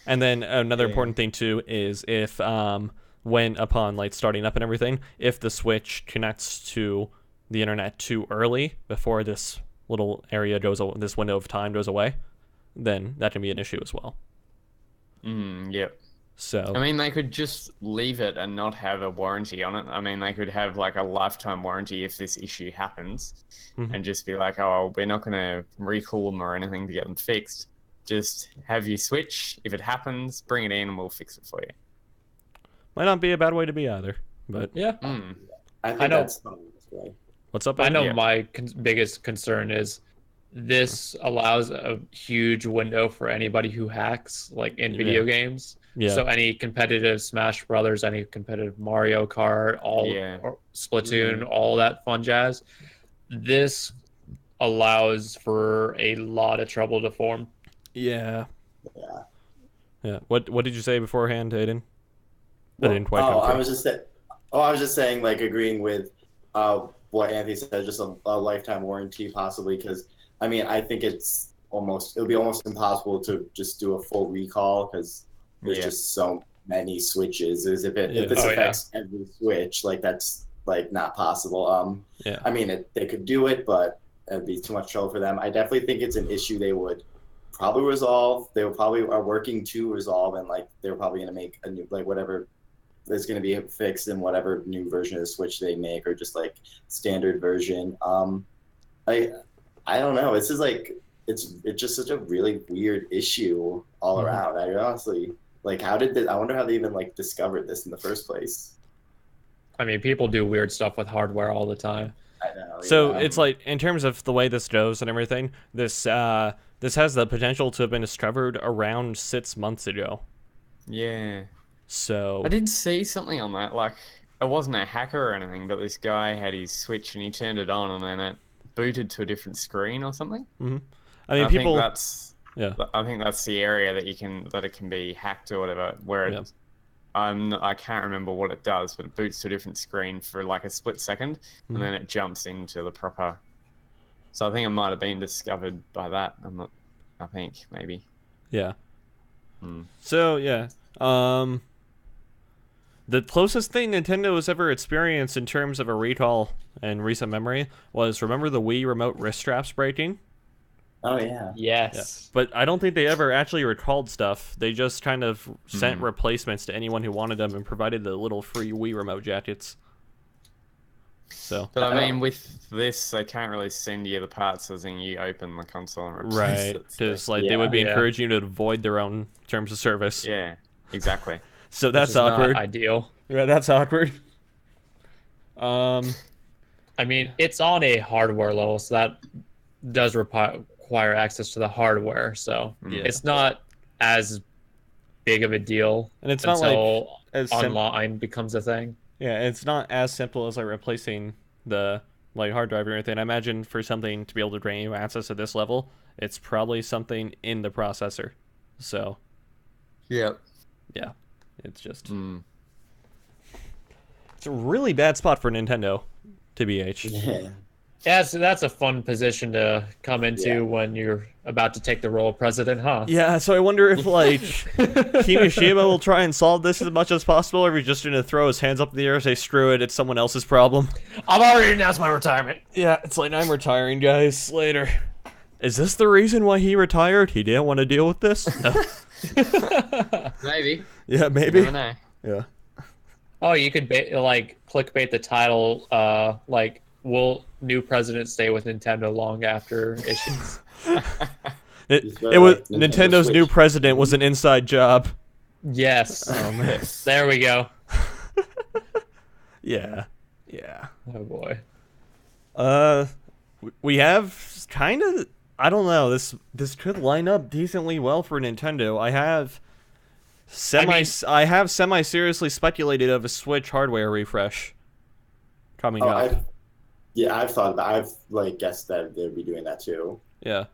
and then another important thing too is if when upon starting up and everything, if the Switch connects to the internet too early before this little area this window of time goes away, then that can be an issue as well. Yep. So I mean, they could just leave it and not have a warranty on it. I mean, they could have a lifetime warranty if this issue happens, and just be like, oh, we're not going to recall them or anything to get them fixed. Just have you Switch. If it happens, bring it in and we'll fix it for you. Might not be a bad way to be either, but yeah. I think I know. that's right. What's up? I know Ed? my biggest concern is this allows a huge window for anybody who hacks in video games Yeah. So any competitive Smash Brothers, any competitive Mario Kart, or Splatoon, all that fun jazz. This allows for a lot of trouble to form. Yeah. Yeah. Yeah. What did you say beforehand, Aiden? I didn't quite come I through. was just saying, like, agreeing with what Anthony said, just a lifetime warranty possibly, because I mean, I think it would be almost impossible to just do a full recall because there's just so many switches. If this affects every switch, like that's like not possible. Yeah. I mean, they could do it, but it'd be too much trouble for them. I definitely think it's an issue they would probably resolve. They will probably are working to resolve, and like they're probably going to make a new, like, whatever is going to be fixed in whatever new version of the Switch they make, or just like standard version. I don't know. This is like it's just such a really weird issue all around. I honestly, like, I wonder how they even like discovered this in the first place. I mean, people do weird stuff with hardware all the time. I know. So it's like, in terms of the way this goes and everything, this has the potential to have been discovered around 6 months ago. Yeah. So I did see something on that. Like, it wasn't a hacker or anything, but this guy had his Switch and he turned it on, and then it booted to a different screen or something. I mean, I people. think I think that's the area that it can be hacked or whatever. Where I can't remember what it does, but it boots to a different screen for like a split second, and then it jumps into the proper. So I think it might have been discovered by that. I think maybe. Yeah. So yeah. The closest thing Nintendo has ever experienced in terms of a recall in recent memory was, remember the Wii remote wrist straps breaking? Oh yeah. Yes. But I don't think they ever actually recalled stuff. They just kind of sent replacements to anyone who wanted them and provided the little free Wii remote jackets. So. But I mean, with this, they can't really send you the parts as in you open the console and replace it. Right. Because they would be encouraging you to avoid their own terms of service. Yeah, exactly. So that's awkward. Not ideal. Yeah, that's awkward. I mean, it's on a hardware level, so that does require access to the hardware. So it's not as big of a deal, and it's until not like online becomes a thing. Yeah, it's not as simple as like replacing the hard drive or anything. I imagine for something to be able to grant you access at this level, it's probably something in the processor. So. Yep. Yeah. It's just it's a really bad spot for Nintendo, TBH. Yeah, so that's a fun position to come into when you're about to take the role of president, huh? Yeah, so I wonder if like Kimishima will try and solve this as much as possible, or if he's just gonna throw his hands up in the air and say, screw it, it's someone else's problem. I've already announced my retirement. Yeah, it's like, I'm retiring, guys, later. Is this the reason why he retired? He didn't want to deal with this? No. Maybe. Yeah, maybe. You never know. Yeah. Oh, you could clickbait the title, like, will new president stay with Nintendo long after issues? It was Nintendo's new president was an inside job. Yes. Oh man. There we go. Yeah. Oh boy. We have kind of, I don't know, this could line up decently well for Nintendo. I have semi seriously speculated of a Switch hardware refresh coming up. I've thought about. I've like guessed that they'd be doing that too. Yeah.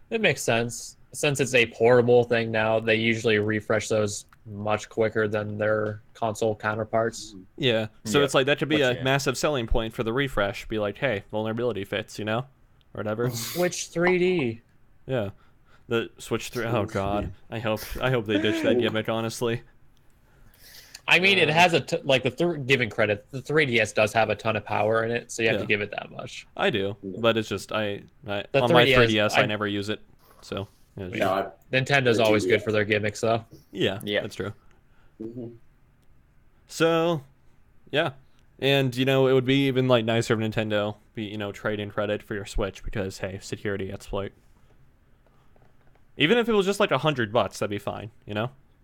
It makes sense. Since it's a portable thing now, they usually refresh those much quicker than their console counterparts. Yeah. So it's like, that could be a massive selling point for the refresh. Be like, hey, vulnerability fits, or whatever. Switch 3D. Yeah. The Switch 3. Oh god. I hope they ditch that gimmick, honestly. I mean, it has giving credit, the 3DS does have a ton of power in it, so you have to give it that much. I do, but it's just on my 3DS, I never use it, so. Yeah, Nintendo's always good for their gimmicks, though. Yeah, that's true. So, yeah, and it would be even nicer if Nintendo trade in credit for your Switch, because hey, security exploit. Even if it was just like $100, that'd be fine,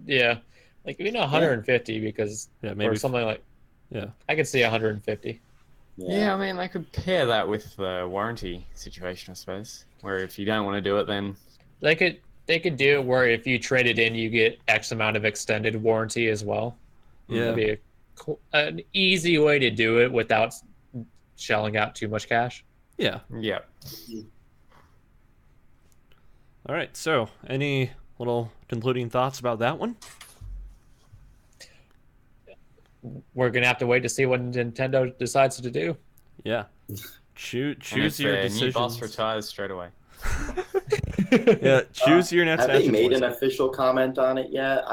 Yeah. Like, 150 because maybe or something like. Yeah. I could see 150. Yeah, I mean, they could pair that with the warranty situation, I suppose. Where if you don't want to do it, then They could they could do it where if you trade it in, you get X amount of extended warranty as well. Yeah. That'd be an easy way to do it without shelling out too much cash. Yeah. Yeah. All right. So, any little concluding thoughts about that one? We're gonna have to wait to see what Nintendo decides to do. Yeah. Choose And if your the new boss decisions. retires straight away. Yeah. Choose your next. Have they action made points. an official comment on it yet?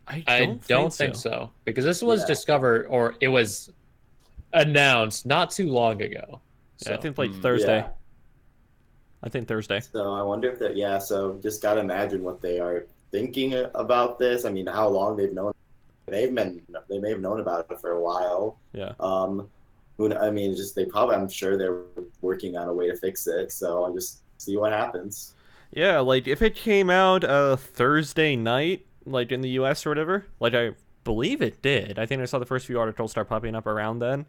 I don't think so because this was discovered or it was announced not too long ago. So. Yeah, I think like Thursday. Yeah. I think Thursday. So I wonder if that. Yeah. So just gotta imagine what they are thinking about this. I mean, how long they've known. They may have known about it for a while. Yeah. I mean, just I'm sure they're working on a way to fix it. So I'll just see what happens. Yeah, like if it came out Thursday night, like in the US or whatever, like I believe it did. I think I saw the first few articles start popping up around then.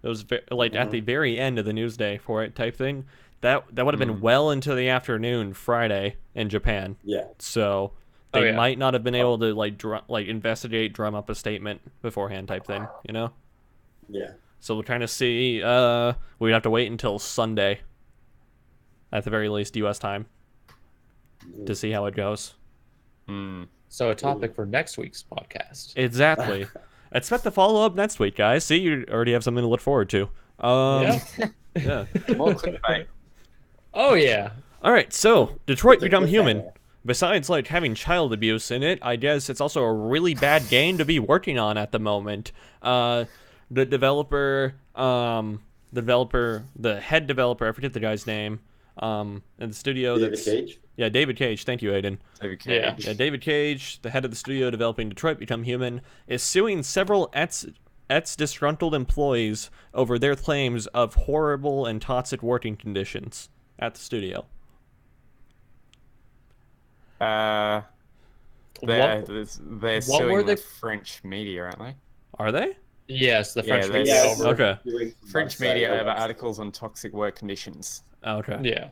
It was like at the very end of the news day for it type thing. That would have been well into the afternoon Friday in Japan. Yeah. So they might not have been able to like investigate, drum up a statement beforehand type thing, you know? Yeah. So we're trying to see. We'd have to wait until Sunday, at the very least, U.S. time, to see how it goes. So a topic for next week's podcast. Exactly. Expect the follow up next week, guys. See, you already have something to look forward to. Yeah. Yeah. More clickbait. Oh yeah. All right. So Detroit It's a Become Human. cliffhanger. Besides like having child abuse in it, I guess it's also a really bad game to be working on at the moment. The developer, the head developer, I forget the guy's name, in the studio. David Cage? Yeah, David Cage. Thank you, Aidan. Yeah. Yeah, David Cage, the head of the studio developing Detroit Become Human, is suing several Ets disgruntled employees over their claims of horrible and toxic working conditions at the studio. They're were suing the- the French media, aren't they? Are they? Yes, the French Yeah, media they- over. Okay. French media over articles on toxic work conditions. Oh, okay. Yeah.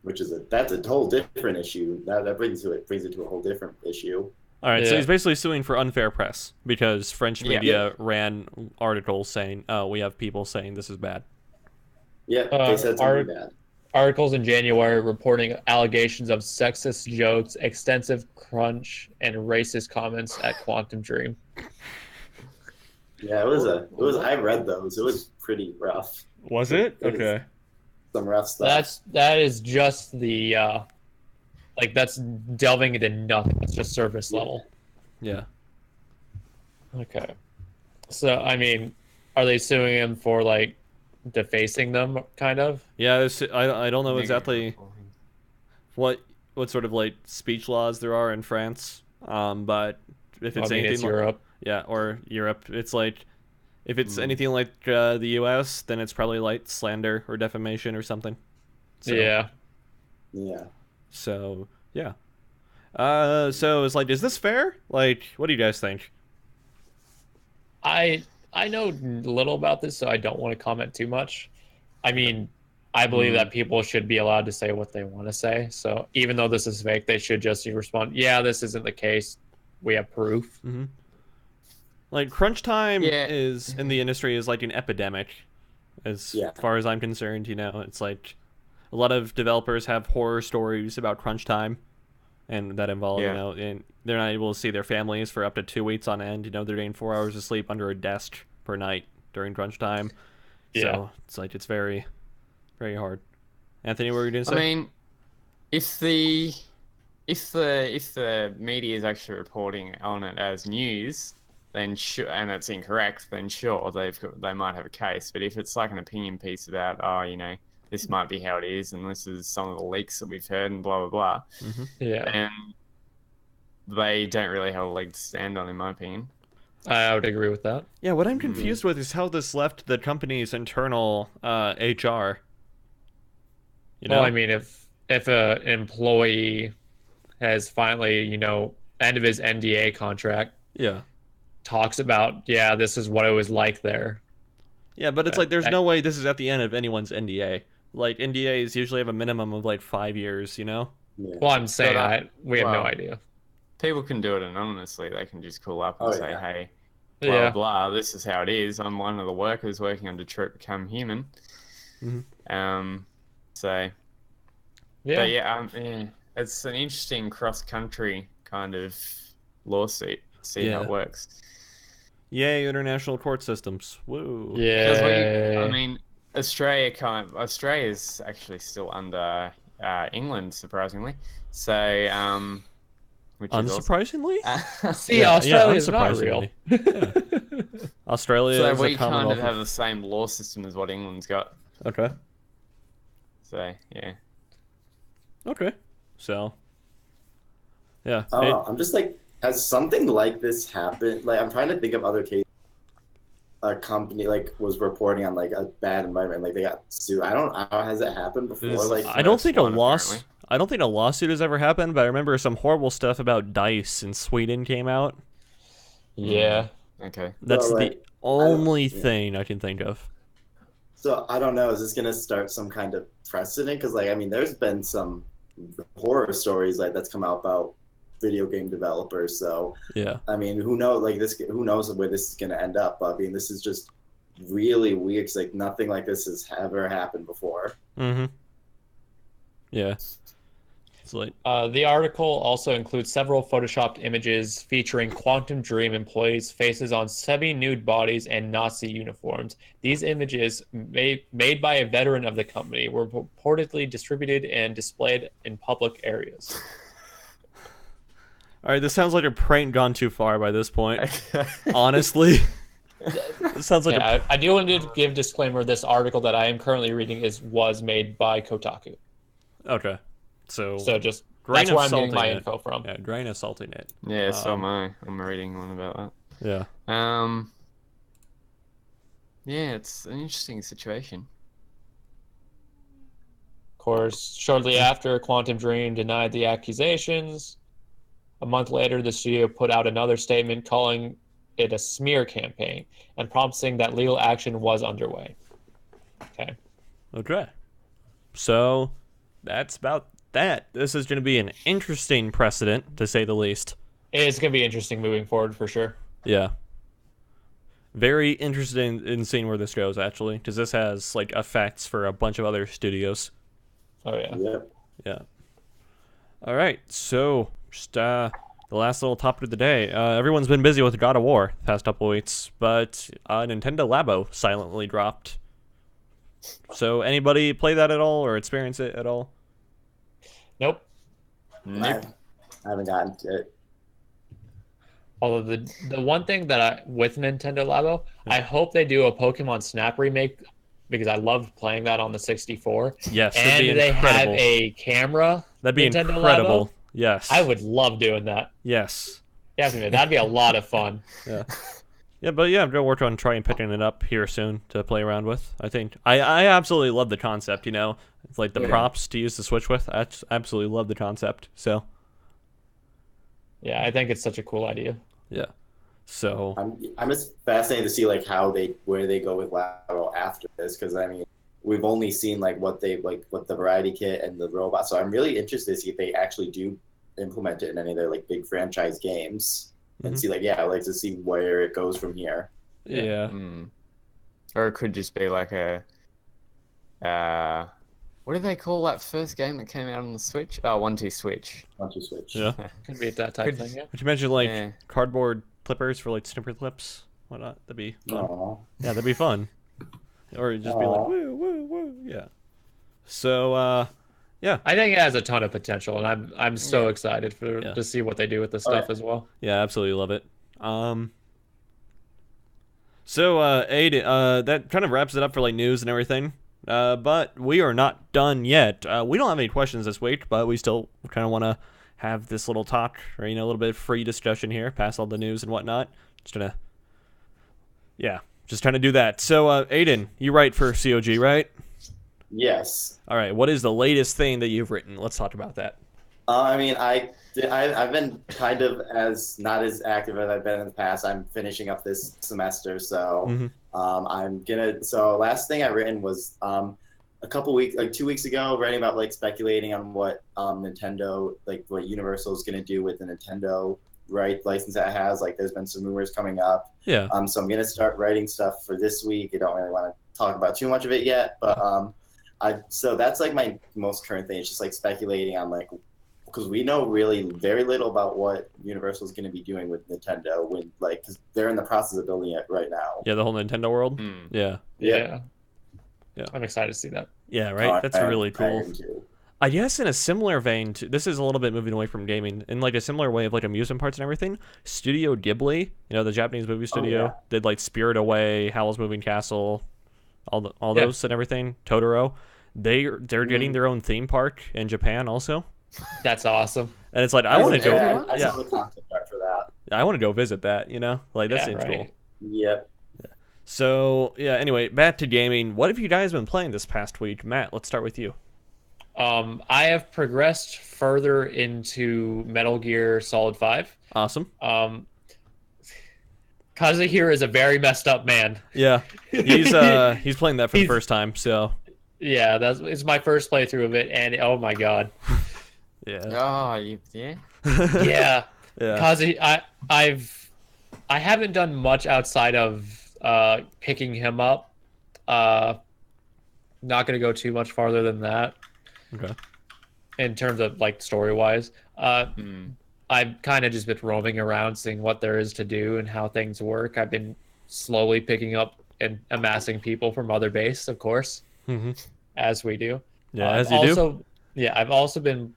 Which is that's a whole different issue. That brings it to a whole different issue. All right, so Yeah. he's basically suing for unfair press because French Yeah. media ran articles saying, "Oh, we have people saying this is bad." Yeah, they said something bad. Articles in January reporting allegations of sexist jokes, extensive crunch, and racist comments at Quantum Dream. Yeah, it was. I read those. It was pretty rough. Was it? It is. Okay. Some rough stuff. That is just the that's delving into nothing. It's just surface level. Yeah. Okay. So I mean, are they suing him for like defacing them, kind of? Yeah, I don't know exactly what sort of like speech laws there are in France, but if it's anything it's like, Europe. yeah, or Europe, it's like if it's anything like the U.S., then it's probably like slander or defamation or something. So, Yeah. Yeah. So yeah. So it's like, is this fair? Like, what do you guys think? I know little about this, so I don't want to comment too much. I mean, I believe that people should be allowed to say what they want to say. So even though this is fake, they should just respond, yeah, this isn't the case. We have proof. Mm-hmm. Like crunch time Yeah. is in the industry is like an epidemic, as far as I'm concerned. You know, it's like a lot of developers have horror stories about crunch time, and that involve you know, and they're not able to see their families for up to 2 weeks on end. You know, they're getting 4 hours of sleep under a desk per night during crunch time. Yeah. So it's like it's very, very hard. Anthony, what were you going to say? I mean, if the media is actually reporting on it as news, then and it's incorrect, then sure they might have a case. But if it's like an opinion piece about, oh, you know, this might be how it is, and this is some of the leaks that we've heard, and blah blah blah, Yeah. and they don't really have a leg to stand on, in my opinion. I would agree with that. Yeah, what I'm confused with is how this left the company's internal HR. You know, Well, I mean, if an employee has finally, end of his NDA contract, yeah. talks about, yeah, this is what it was like there. Yeah, but it's like there's no way this is at the end of anyone's NDA. Like NDAs usually have a minimum of like 5 years, you know? Yeah. Well, I'm saying But, we have no well, idea. people can do it anonymously. They can just call up and Oh, say, yeah. hey, blah, Yeah. blah, this is how it is. I'm one of the workers working on Detroit Become Human. So, Yeah. but yeah, it's an interesting cross-country kind of lawsuit. See how Yeah. it works. Yay, international court systems. Woo. Because I Yeah. mean, Australia's actually still under England, surprisingly. So, which is Unsurprisingly? awesome. See, Yeah, Australia is not real. unsurprisingly. Australia So is a we kind commonwealth. of have the same law system as what England's got. Okay. So yeah. Okay. So. Yeah. I don't know. I'm just like, has something like this happened? Like, I'm trying to think of other cases. A company like was reporting on like a bad environment, like they got sued. I don't know. Has it happened before? This is Like, I don't First think a one, loss. apparently. I don't think a lawsuit has ever happened, but I remember some horrible stuff about Dice in Sweden came out. Yeah. Okay. That's So, the like, only yeah. thing I can think of. so I don't know. Is this gonna start some kind of precedent? Because like, I mean, there's been some horror stories like that's come out about video game developers. So Yeah. I mean, who knows? Like this, who knows where this is gonna end up? I mean, this is just really weird. 'Cause, like nothing like this has ever happened before. Mm-hmm. Yeah. It's like The article also includes several photoshopped images featuring Quantum Dream employees' faces on semi-nude bodies and Nazi uniforms. These images, made by a veteran of the company, were purportedly distributed and displayed in public areas. all right. This sounds like a prank gone too far by this point. Honestly, it sounds like Yeah, I do want to give disclaimer: this article that I am currently reading was made by Kotaku. okay. So Just grain that's of where I'm getting salt my in it. info from. Yeah, grain of salt in it. Yeah, so am I. I'm reading one about Yeah. that. Yeah, it's an interesting situation. Of course, shortly after, Quantum Dream denied the accusations. A month later, the studio put out another statement calling it a smear campaign and promising that legal action was underway. Okay. Okay. So that's about that. This is going to be an interesting precedent, to say the least. It's going to be interesting moving forward for sure. Yeah. Very interested in seeing where this goes, actually, because this has like effects for a bunch of other studios. Oh, yeah. Yep. Yeah. All right. So just the last little topic of the day. Everyone's been busy with God of War the past couple of weeks, but Nintendo Labo silently dropped. So anybody play that at all or experience it at all? Nope. Nope. I haven't gotten to it. Although the one thing that with Nintendo Labo, I hope they do a Pokemon Snap remake because I loved playing that on the 64. Yes, that'd And be they have incredible. a camera. That'd be Nintendo incredible. Labo. Yes. I would love doing that. Yes. Yeah, that'd be a lot of fun. Yeah. Yeah, but yeah, I'm gonna work on trying picking it up here soon to play around with. I think I absolutely love the concept. You know, it's like the Yeah. props to use the Switch with. I absolutely love the concept. So Yeah, I think it's such a cool idea. yeah. So I'm just fascinated to see like where they go with Labo after this, because I mean we've only seen like what the variety kit and the robot. So I'm really interested to see if they actually do implement it in any of their like big franchise games and see like I'd like to see where it goes from here. yeah. Or it could just be like a what did they call that first game that came out on the Switch? Oh, 1-2 Switch. Once you switch. Yeah. Could be that type Could- thing, yeah. Would you mention like Yeah. cardboard clippers for like snipper clips? Whatnot? That'd be fun. Aw. Yeah, that'd be fun. Or just be like Aw. woo woo woo. Yeah. So yeah. I think it has a ton of potential, and I'm so excited Yeah. to see what they do with the stuff as well. Yeah, absolutely love it. So Aidan, that kind of wraps it up for like news and everything. But we are not done yet. We don't have any questions this week, but we still kind of want to have this little talk or a little bit of free discussion here, pass all the news and whatnot. Just trying to do that. So Aidan, you write for COG, right? Yes. All right. What is the latest thing that you've written? Let's talk about that. I mean, I've been kind of not as active as I've been in the past. I'm finishing up this semester, so Mhm. I'm gonna. So last thing I written was a couple weeks, like 2 weeks ago, writing about like speculating on what Nintendo, like what Universal is going to do with the Nintendo license that it has. Like, there's been some rumors coming up. Yeah. So I'm going to start writing stuff for this week. I don't really want to talk about too much of it yet, but so that's like my most current thing. It's just like speculating on like, because we know really very little about what Universal is going to be doing with Nintendo when like, because they're in the process of building it right now. Yeah, the whole Nintendo world. Hmm. Yeah. Yeah. Yeah. I'm excited to see that. Yeah, right. That's really cool. am too. I guess in a similar vein, this is a little bit moving away from gaming. In like a similar way of like amusement parks and everything, Studio Ghibli, you know, the Japanese movie studio, yeah. did like Spirit Away, Howl's Moving Castle, all Yeah. those and everything. Totoro, they're getting their own theme park in Japan also, That's awesome. and it's like I want to go. Yeah, I Yeah, saw the concept art for that. I want to go visit that. You know, like that Yeah, seems right. cool. Yep. So yeah. Anyway, back to gaming. What have you guys been playing this past week, Matt? Let's start with you. I have progressed further into Metal Gear Solid 5. Awesome. Kazuhiro is a very messed up man. Yeah, he's playing that for the first time. So Yeah, it's my first playthrough of it, and oh my god. yeah. Oh, yeah. Yeah. Yeah. I haven't done much outside of picking him up. Not gonna go too much farther than that Okay. in terms of like story wise. Hmm. I've kind of just been roaming around, seeing what there is to do and how things work. I've been slowly picking up and amassing people from Mother Base, of course, Mm-hmm. as we do. Yeah, as you do. Yeah, I've also been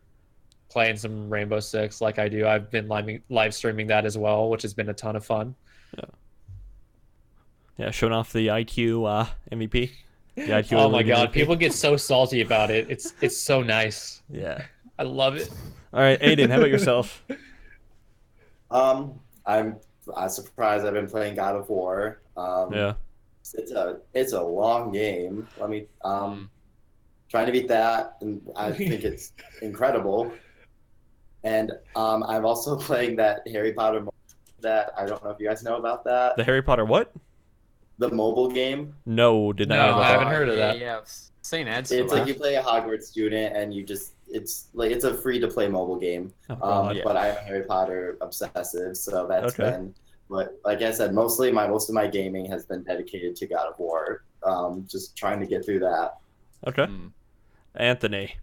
playing some Rainbow Six like I do. I've been live streaming that as well, which has been a ton of fun. Yeah, showing off the IQ MVP. The IQ Oh my Elite god, MVP. people get so salty about it. It's so nice. Yeah. I love it. All right, Aidan, how about yourself? I'm surprised. I've been playing God of War. Yeah. It's a long game. Let me trying to beat that, and I think it's incredible. And I'm also playing that Harry Potter that I don't know if you guys know about that. The Harry Potter what? The mobile game. No, did not No, know I about haven't that. heard of that. Yeah, I've seen ads It's for like that. you play a Hogwarts student, and it's a free to play mobile game. Oh, God. But I'm a Harry Potter obsessive, so that's Okay. been. But like I said, most of my gaming has been dedicated to God of War. Just trying to get through that. Okay. Hmm. Anthony.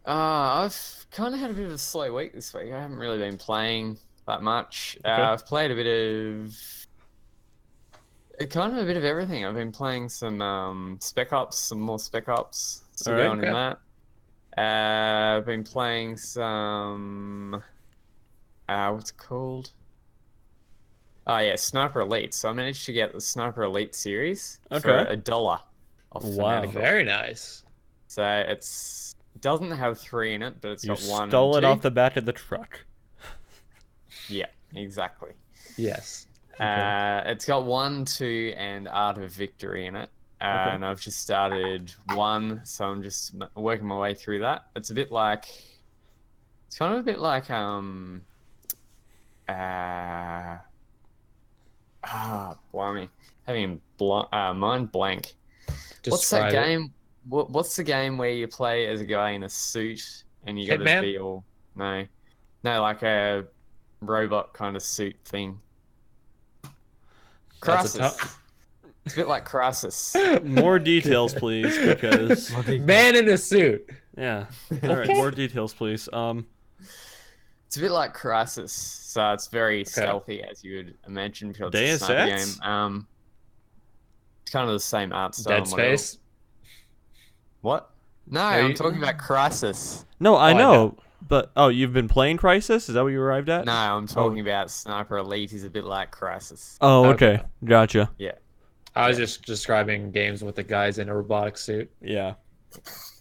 I've kind of had a bit of a slow week this week. I haven't really been playing that much. Okay. I've played a bit of everything. I've been playing some Spec Ops, some more Spec Ops. Still Alright, going in okay. that. I've been playing some what's it called? Oh yeah, Sniper Elite. So I managed to get the Sniper Elite series for Okay. $1 off Wow. Fanatical. Very nice. So it doesn't have 3 in it, but it's You got 1 stole and it 2. off the back of the truck. Yeah, exactly. Yes. It's got 1, 2, and Art of Victory in it. And I've just started 1, so I'm just working my way through that. It's kind of a bit like blimey, having mind blank. What's that Describe it. game? What's the game where you play as a guy in a suit and you got to Hitman? be all like a robot kind of suit thing? That's a Crisis. It's a bit like Crisis. More details, please, because Man in a suit. yeah. All right, more details, please. It's a bit like Crisis, so it's very stealthy, as you would imagine. Because Deus it's a sniper Ex? game. It's kind of the same art style. Dead and whatever. Space. What? No, Are I'm you- talking about Crisis. No, I Oh, I know, know. but you've been playing Crisis? Is that what you arrived at? No, I'm talking about Sniper Elite. Is a bit like Crisis. Oh, Okay. okay. Gotcha. I was just describing games with the guys in a robotic suit. Yeah.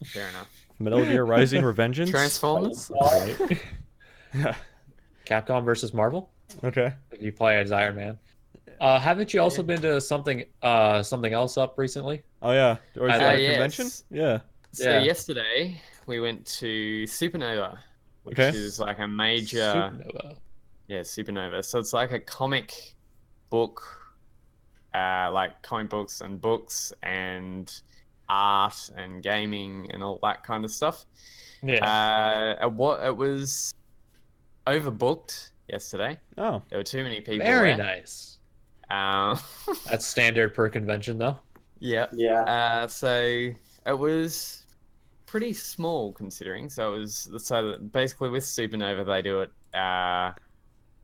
Fair enough. Metal Gear Rising Revengeance? Transformers. Right? Yeah. Capcom versus Marvel. Okay. You play as Iron Man. Haven't you also been to something else up recently? Oh, yeah. Or is that a yes. convention? Yeah. So Yeah. yesterday we went to Supernova, which Okay. is like a major Supernova. Supernova. So it's like a comic book, like comic books and art and gaming and all that kind of stuff. Yeah. It was overbooked yesterday. Oh, There were too many people Very there. nice. Um, That's standard per convention, though. yeah. Yeah. So it was pretty small considering. So basically with Supernova they do it.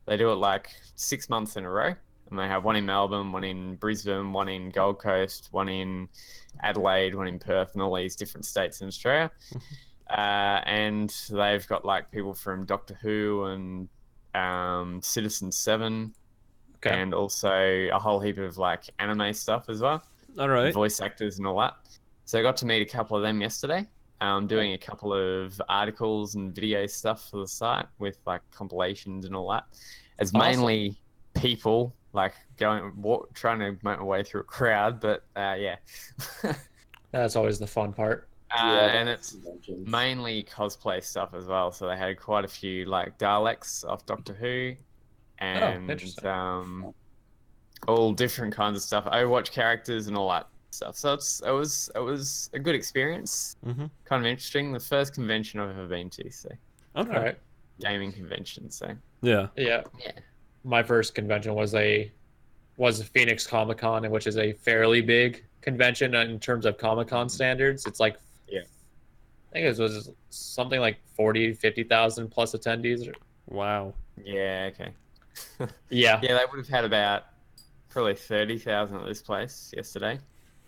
They do it like 6 months in a row, and they have one in Melbourne, one in Brisbane, one in Gold Coast, one in Adelaide, one in Perth, and all these different states in Australia. And they've got like people from Doctor Who and Citizen 7, Okay. and also a whole heap of like anime stuff as well, all right. voice actors and all that. So I got to meet a couple of them yesterday. Doing a couple of articles and video stuff for the site with like compilations and all that. It's Awesome. mainly people like trying to make my way through a crowd, but yeah. That's always the fun part. And that's it's conventions. mainly cosplay stuff as well. So they had quite a few like Daleks off Doctor Who, and interesting. all different kinds of stuff. Overwatch characters and all that stuff. So it was a good experience. Mm-hmm. Kind of interesting. The first convention I've ever been to. So Okay. All right. gaming convention. So Yeah. Yeah. yeah. My first convention was Phoenix Comic Con, which is a fairly big convention in terms of Comic Con standards. It's like, Yeah. I think it was something like 40, 50,000 plus attendees. Wow. Yeah. Okay. Yeah. Yeah, they would have had about probably 30,000 at this place yesterday.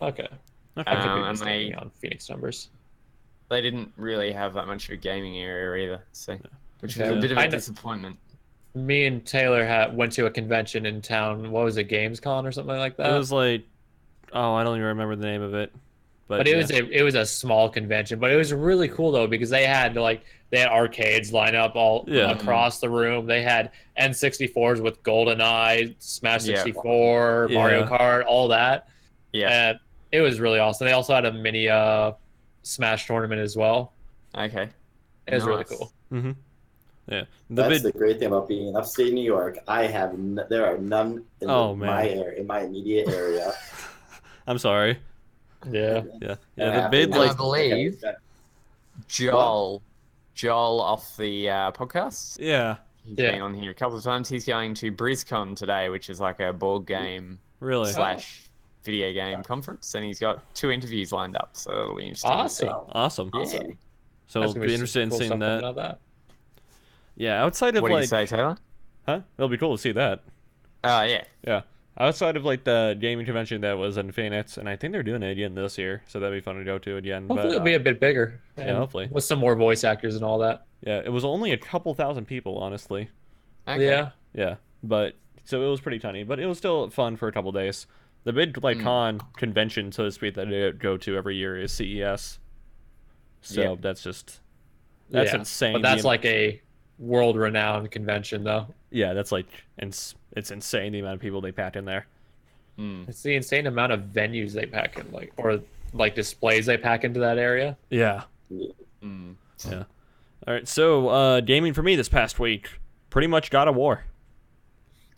Okay. Okay. I could be and mistaken on Phoenix numbers. They didn't really have that much of a gaming area either, so which was Okay. a bit of I a know- disappointment. Me and Taylor went to a convention in town. What was it, Gamescom or something like that? It was like, oh, I don't even remember the name of it. But it was a small convention, but it was really cool though because they had arcades line up all Yeah. across the room. They had N64s with GoldenEye, Smash Yeah. 64, Yeah. Mario Kart, all that. Yeah. And it was really awesome. They also had a mini Smash tournament as well. Okay. It was really Nice. cool. Mm-hmm. Yeah. That's the great thing about being in upstate New York. There are none in my area, in my immediate area. I'm sorry. Yeah. Yeah. Yeah. The bid, I like, believe Joel off the podcast. yeah. He's Yeah. been on here a couple of times. He's going to BrizCon today, which is like a board game Really. / video game conference, and he's got 2 interviews lined up. So it'll be interesting. to see. Awesome. Awesome. Yeah. Awesome. So That's I'll gonna be interested in cool seeing stuff coming that. out of that. Yeah. Outside of What do you like, say, Taylor? huh? It'll be cool to see that. Yeah. Yeah. Outside of like the gaming convention that was in Phoenix, and I think they're doing it again this year, so that'd be fun to go to again. Hopefully But it'll be a bit bigger. and hopefully. with some more voice actors and all that. yeah, it was only a couple thousand people, honestly. Okay. Yeah. Yeah, but so it was pretty tiny, but it was still fun for a couple days. The big like con convention, so to speak, that I go to every year is CES. So Yeah. that's Yeah. insane. But that's like a world-renowned convention, though. yeah, that's like it's insane the amount of people they packed in there. It's the insane amount of venues they pack in, or displays they pack into that area. Yeah. Mm. Yeah. All right, so gaming for me this past week, pretty much God of War.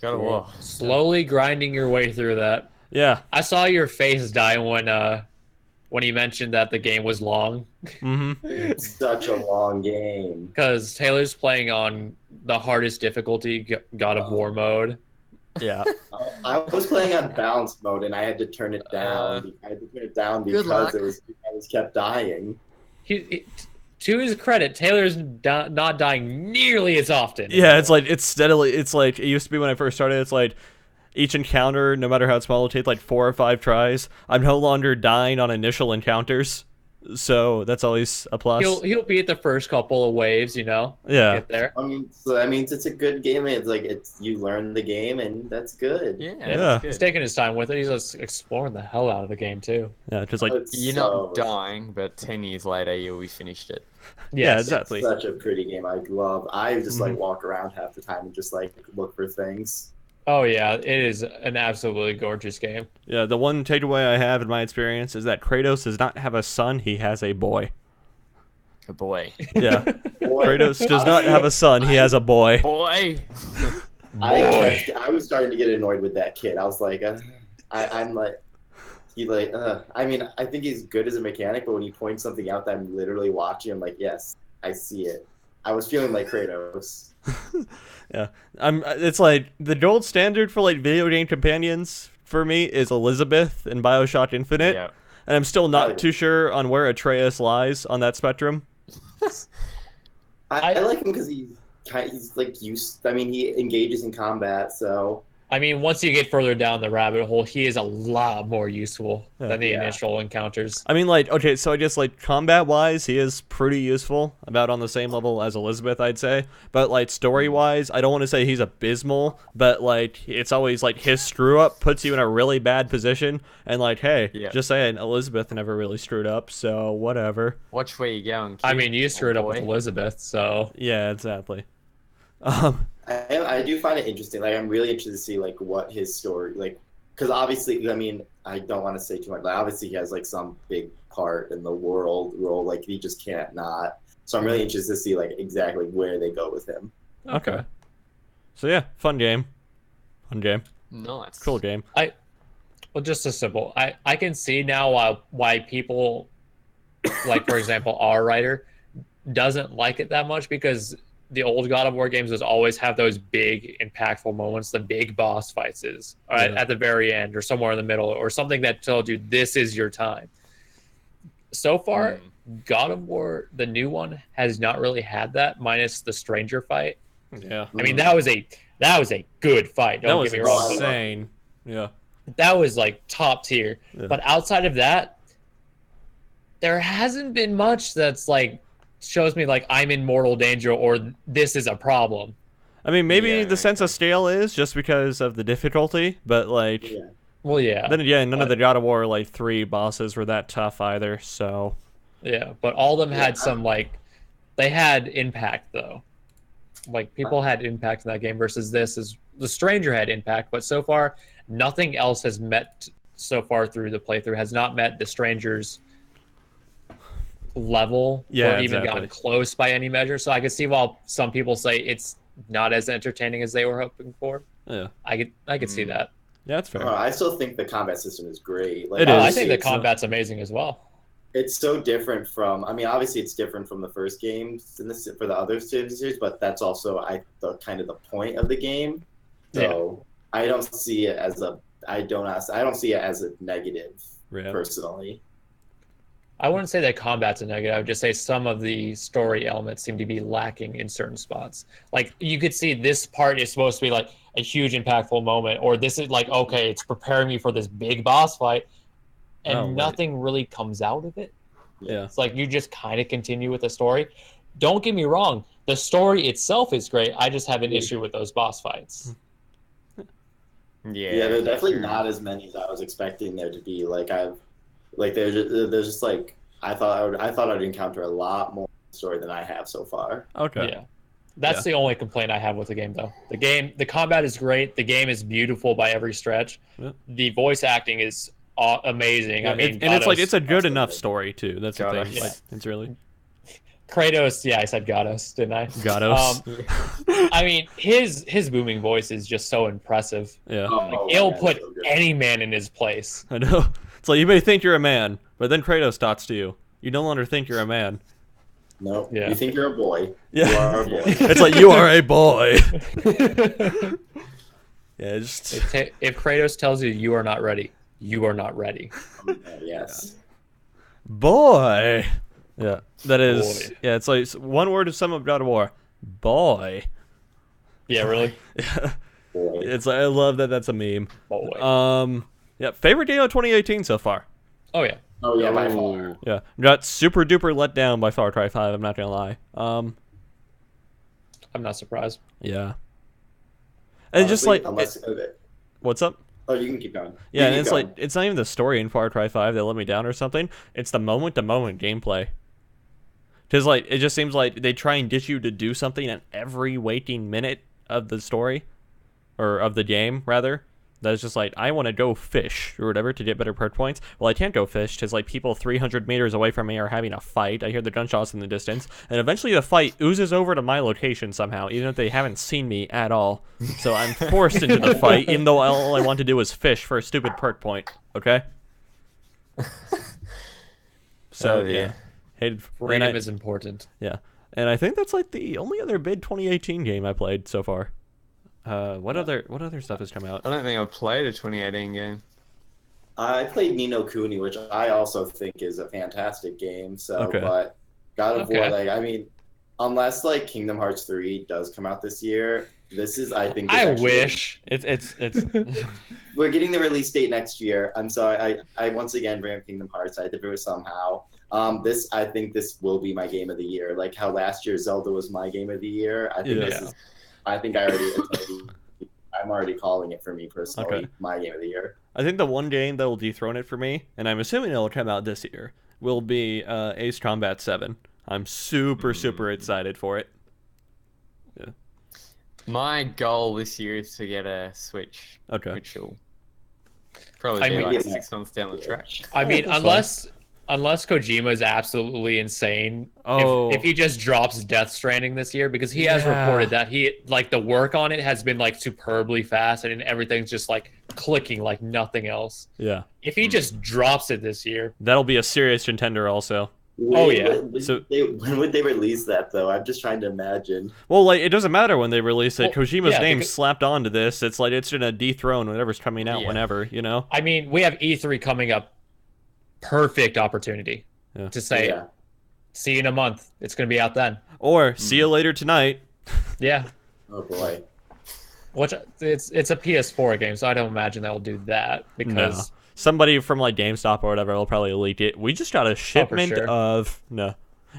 God of War. Slowly grinding your way through that. Yeah. I saw your face die when you mentioned that the game was long, Mm-hmm. It's such a long game. because Taylor's playing on the hardest difficulty, God of War mode. Yeah. I was playing on balanced mode and I had to turn it down. I had to turn it down because luck. I was kept dying. To his credit, Taylor's not dying nearly as often. Yeah, it's like it used to be when I first started. It's like each encounter, no matter how small, will take like 4 or 5 tries. I'm no longer dying on initial encounters, so that's always a plus. He'll beat the first couple of waves, Yeah. Get there. So that means it's a good game. It's like you learn the game and that's good. Yeah. Yeah. That's He's good. taking his time with it. He's just exploring the hell out of the game too. Yeah, just like It's You're not dying, but 10 years later you'll be finished it. yeah, Yes. exactly. such a pretty game. I just like Mhm. walk around half the time and just like look for things. Oh yeah, it is an absolutely gorgeous game. Yeah, the one takeaway I have in my experience is that Kratos does not have a son; he has a boy. Good boy. Yeah, Boy, Kratos does not have a son; he has a boy. Boy! I was starting to get annoyed with that kid. I was like, I'm like, he like. I mean, I think he's good as a mechanic, but when he points something out that I'm literally watching, I'm like, yes, I see it. I was feeling like Kratos. Yeah, It's like the gold standard for like video game companions for me is Elizabeth in Bioshock Infinite, Yeah. and I'm still not Oh. too sure on where Atreus lies on that spectrum. I like him because he's like used. I mean, he engages in combat, so I mean, once you get further down the rabbit hole, he is a lot more useful than the Yeah. initial encounters. I mean, like, okay, so I guess, like, combat-wise, he is pretty useful, about on the same level as Elizabeth, I'd say. But, like, story-wise, I don't want to say he's abysmal, but, like, it's always, like, his screw-up puts you in a really bad position, and, like, hey, Yeah. just saying, Elizabeth never really screwed up, so whatever. Watch where you're going. I kid, mean, you or screwed up with boy. Elizabeth, so Yeah, exactly. I do find it interesting. Like, I'm really interested to see like what his story like, because obviously, I mean, I don't want to say too much, but obviously he has like some big part in the world role. Like, he just can't not. So I'm really interested to see like exactly where they go with him. Okay. So, yeah, fun game. Fun game. Nice. Cool game. well, just as simple. I can see now why people, like for example, our writer doesn't like it that much, because the old God of War games was always have those big impactful moments, the big boss fights at the very end or somewhere in the middle, or something that told you this is your time. So far, God of War, the new one, has not really had that, minus the stranger fight. Yeah. I mean, that was a good fight. That Don't was get me wrong. insane. Yeah. That was like top tier. Yeah. But outside of that, there hasn't been much that's like shows me like I'm in mortal danger or this is a problem. I mean, maybe Yeah. the sense of scale is just because of the difficulty, but, like... Yeah. Well, yeah. Then again, none of But- the God of War, like, 3 bosses were that tough either, so... Yeah, but all of them Yeah, had some like they had impact though. Like people had impact in that game versus this is the stranger had impact, but so far nothing else has met so far through the playthrough has not met the stranger's level Yeah, or even exactly. gotten close by any measure. So I could see why some people say it's not as entertaining as they were hoping for. Yeah. I could see that. Yeah, that's fair. I still think the combat system is great. Like, It I is. think the it's- combat's amazing as well. It's so different from. I mean, obviously, it's different from the first games in this for the other series, but that's also the kind of the point of the game. So I don't see it as a. I don't see it as a negative Yeah. personally. I wouldn't say that combat's a negative. I would just say some of the story elements seem to be lacking in certain spots. Like you could see this part is supposed to be like a huge impactful moment, or this is like, okay, it's preparing me for this big boss fight, and Oh, right. nothing really comes out of it. Yeah. It's like you just kind of continue with the story. Don't get me wrong, the story itself is great. I just have an issue with those boss fights. Yeah, there's definitely sure. not as many as I was expecting there to be. There's just like I thought I'd encounter a lot more story than I have so far. Okay. Yeah. That's the only complaint I have with the game, though. The combat is great. The game is beautiful by every stretch. Yeah. The voice acting is amazing. Yeah, I mean, and it's like Gatos- it's a good Absolutely. enough story too. That's the thing. Gatos. Like, it's really Kratos. Yeah, I said Gatos, didn't I? Gatos. I mean, his booming voice is just so impressive. Yeah. Oh, It'll man, put so good. any man in his place. I know. It's like you may think you're a man, but then Kratos talks to you. You no longer think you're a man. No, Yeah. you think you're a boy. Yeah. You are a boy. It's like you are a boy. Yeah, just If Kratos tells you you are not ready, you are not ready. Yes. boy. Yeah, that is. Boy. Yeah, it's like one word to sum up God of War. Boy. Yeah, really. Yeah, Boy. it's. I love that. That's a meme. Boy. Yeah, favorite game of 2018 so far. Oh yeah. Oh yeah, by far. Yeah, got super duper let down by Far Cry 5. I'm not gonna lie. I'm not surprised. Yeah. And just Honestly, like, unless, what's up? oh, you can keep going. Yeah, You and keep it's going. like it's not even the story in Far Cry 5 that let me down or something. It's the moment-to-moment gameplay. Because like it just seems like they try and get you to do something at every waking minute of the story, or of the game rather. That's just like, I want to go fish or whatever to get better perk points. Well, I can't go fish because like people 300 meters away from me are having a fight. I hear the gunshots in the distance, and eventually the fight oozes over to my location somehow, even if they haven't seen me at all. So I'm forced into the fight, even though all I want to do is fish for a stupid perk point. Okay. So Oh, yeah. hated. Freedom is important. Yeah, and I think that's like the only other big 2018 game I played so far. What other stuff has come out? I don't think I've played a 2018 game. I played Nino Kuni, which I also think is a fantastic game. So, Okay. but God of War, Okay. like, I mean, unless like Kingdom Hearts 3 does come out this year, this is, I think, is I actually- wish. It's we're getting the release date next year. I'm sorry, I once again bring up Kingdom Hearts. I had to do it somehow. I think this will be my game of the year. Like how last year Zelda was my game of the year. I think Yeah. this is. I think I'm already calling it for me personally. Okay. My game of the year. I think the one game that will dethrone it for me, and I'm assuming it'll come out this year, will be Ace Combat 7. I'm super excited for it. My goal this year is to get a Switch, Okay. which will probably I be mean- like 6 months down the track. I mean, That's unless Kojima is absolutely insane, Oh. if he just drops Death Stranding this year, because he has Yeah. reported that the work on it has been like superbly fast and everything's just like clicking like nothing else. Yeah. If he just drops it this year, That'll be a serious contender also. Oh, yeah. When would they release that though? I'm just trying to imagine. Well, like, it doesn't matter when they release it. Well, Kojima's yeah, name because- slapped onto this. It's like it's gonna dethrone whatever's coming out Yeah. whenever, you know? I mean, we have E3 coming up. Perfect opportunity Yeah. to say, Yeah. see you in a month. It's going to be out then. Or see you later tonight. Yeah. Oh boy. Which it's a PS4 game, so I don't imagine they'll do that because Somebody from like GameStop or whatever will probably leak it. We just got a shipment sure. of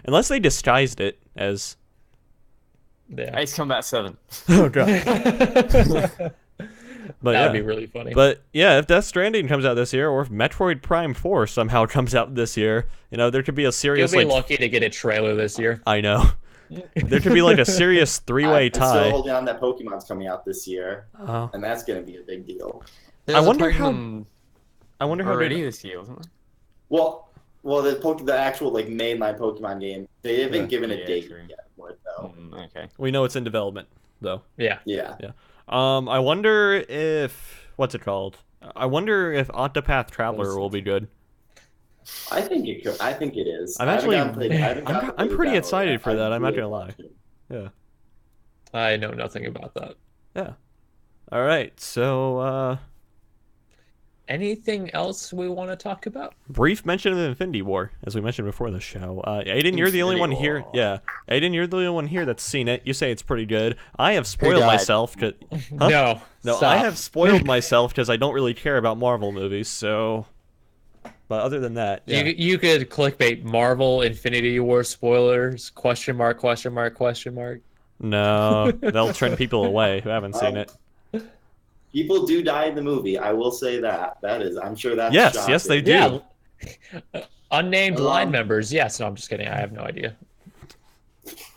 unless they disguised it as yeah. Ace Combat 7. oh god. But That yeah. would be really funny. But yeah, if Death Stranding comes out this year, or if Metroid Prime 4 somehow comes out this year, there could be a You'll serious be like lucky to get a trailer this year. I know. There could be like a serious three-way I'm still tie. holding on that Pokemon's coming out this year, Oh. and that's going to be a big deal. There was a wonder how- Pokemon I wonder how already they this year, wasn't there? Well, the actual like mainline Pokemon game, they haven't Yeah. given a Yeah, date true. yet for it though. Okay. we know it's in development though. Yeah. Yeah. I wonder if what's it called? I wonder if Octopath Traveler will be good. I think it could. I think it is. I'm I haven't actually- gotten played- I haven't I'm gotten I'm played pretty that excited yet. for that, I'm not really gonna lie. want to. Yeah. I know nothing about that. Yeah. All right. So Anything else we want to talk about? brief mention of Infinity War, as we mentioned before the show. Aiden, you're the only one Infinity here. War. Yeah. Aiden, you're the only one here that's seen it. You say it's pretty good. I have spoiled died? myself. Huh? No. No, stop. I have spoiled myself because I don't really care about Marvel movies. So, but other than that, yeah. You could clickbait Marvel Infinity War spoilers ? Question mark? Question mark? Question mark? No, they'll turn people away who haven't seen it. People do die in the movie. I will say that. That is. I'm sure that's. Yes, shocking. yes, they do. Yeah. Unnamed line Um, members. Yes. No, I'm just kidding. I have no idea.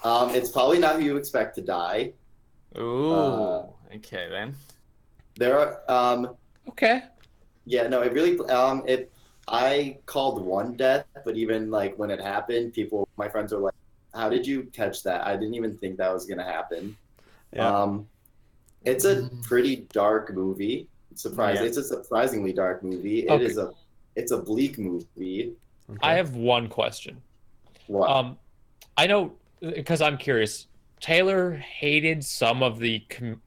It's probably not who you expect to die. Ooh. Uh, Okay then. There are. Okay. Yeah. No. It really. I called one death, but even like when it happened, my friends are like, "How did you catch that? I didn't even think that was gonna happen." Yeah. It's a pretty dark movie. Yeah. It's a surprisingly dark movie. Okay. It's a bleak movie. I have one question. What? I know because I'm curious. Taylor hated some of the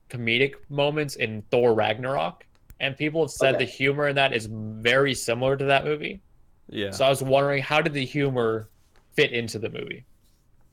comedic moments in Thor Ragnarok, and people have said Okay. the humor in that is very similar to that movie. Yeah. So I was wondering, how did the humor fit into the movie?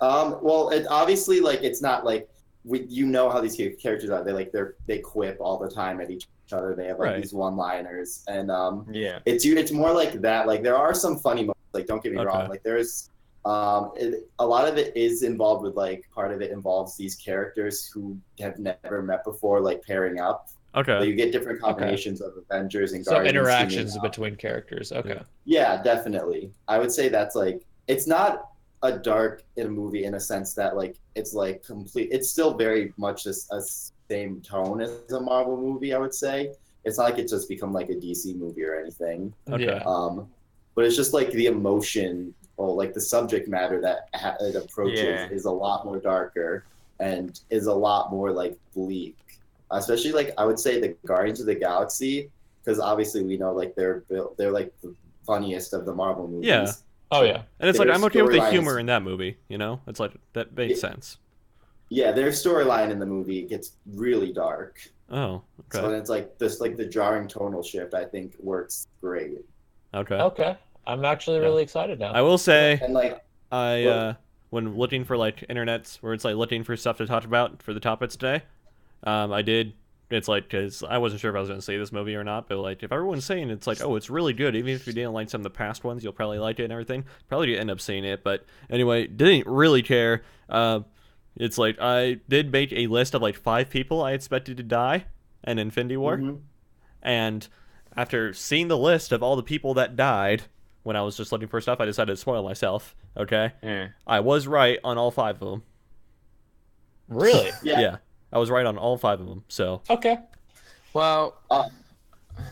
Well, it obviously like it's not like how these characters are. They quip all the time at each other. They have like Right. these one-liners, and Yeah. it's more like that. Like there are some funny moments. Like don't get me Okay. wrong. Like there's a lot of it is involved with like part of it involves these characters who have never met before, like pairing up. So Okay. you get different combinations of Avengers and So Guardians. interactions teaming up. between characters. Okay. Yeah, definitely. I would say that's like it's not a dark in a movie in a sense that like it's like complete. It's still very much a same tone as a Marvel movie. I would say it's not like it's just become like a DC movie or anything. Okay. Yeah. But it's just like the emotion or like the subject matter that it approaches Yeah. is a lot more darker and is a lot more like bleak. Especially like I would say the Guardians of the Galaxy, because obviously we know like they're like funniest of the Marvel movies. Yeah. Oh yeah. And it's like, Their I'm okay with the storyline humor is- in that movie, you know? It's like, that makes sense. Yeah, their storyline in the movie gets really dark. Oh, So okay. it's like this, like the jarring tonal shift, I think works great. Okay. Okay. I'm actually really excited now. I will say, And like, when looking for like internets where it's like looking for stuff to talk about for the topics today, I did. It's like, because I wasn't sure if I was going to say this movie or not, but like if everyone's saying it's like, oh, it's really good, even if you didn't like some of the past ones, you'll probably like it and everything. Probably didn't end up seeing it, but anyway, didn't really care. It's like I did make a list of like 5 people I expected to die in Infinity War, and after seeing the list of all the people that died when I was just looking for stuff, I decided to spoil myself. Okay, Yeah. I was right on all 5 of them. Really? Yeah, I was right on all 5 of them. So, Okay. Well,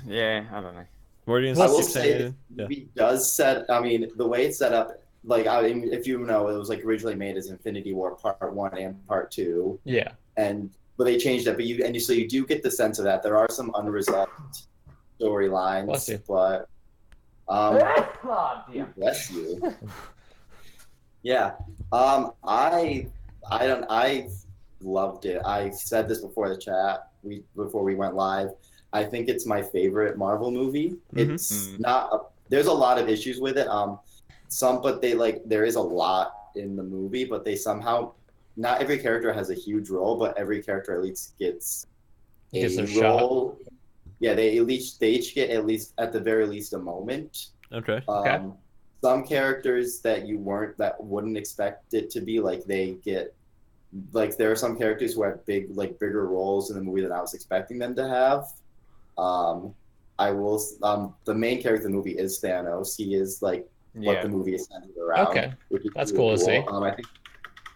yeah, I don't know. what are you I gonna will say? say the movie does set. I mean, the way it's set up, like I mean, if you know, it was like originally made as Infinity War Part 1 and Part 2, Yeah. but they changed it. But so you do get the sense of that there are some unresolved storylines, Bless you. but bless you. Yeah, I loved it. I said this before the chat. Before we went live. I think it's my favorite Marvel movie. It's not. There's a lot of issues with it. But there is a lot in the movie, but they somehow, not every character has a huge role, but every character at least gets a role. Shot. Yeah, they each get at least, at the very least, a moment. Okay. Some characters that wouldn't expect it to be, like they get, like there are some characters who have bigger roles in the movie than I was expecting them to have. The main character in the movie is Thanos. He is like what the movie is centered around. Okay, which is that's really cool to see. I think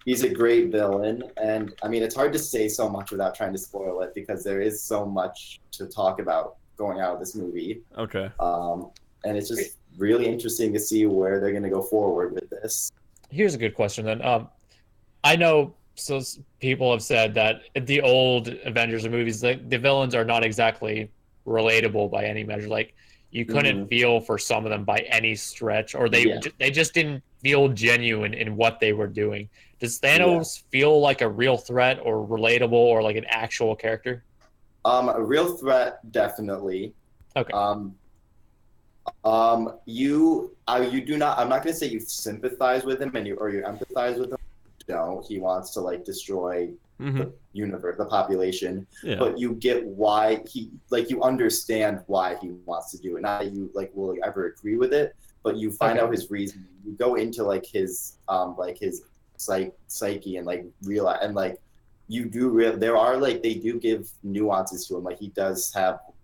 he's a great villain, and I mean it's hard to say so much without trying to spoil it because there is so much to talk about going out of this movie. Okay. And it's just really interesting to see where they're going to go forward with this. Here's a good question then. I know people have said that the old Avengers movies, the villains are not exactly relatable by any measure. Like you couldn't feel for some of them by any stretch, or they just didn't feel genuine in what they were doing. Does Thanos feel like a real threat or relatable or like an actual character? A real threat, definitely. Okay. You do not. I'm not going to say you sympathize with him or you empathize with him. No, he wants to like destroy the universe, the population. Yeah. But you get why you understand why he wants to do it. Not that you will ever agree with it, but you find out his reason. You go into his psyche and realize and you do there are they do give nuances to him.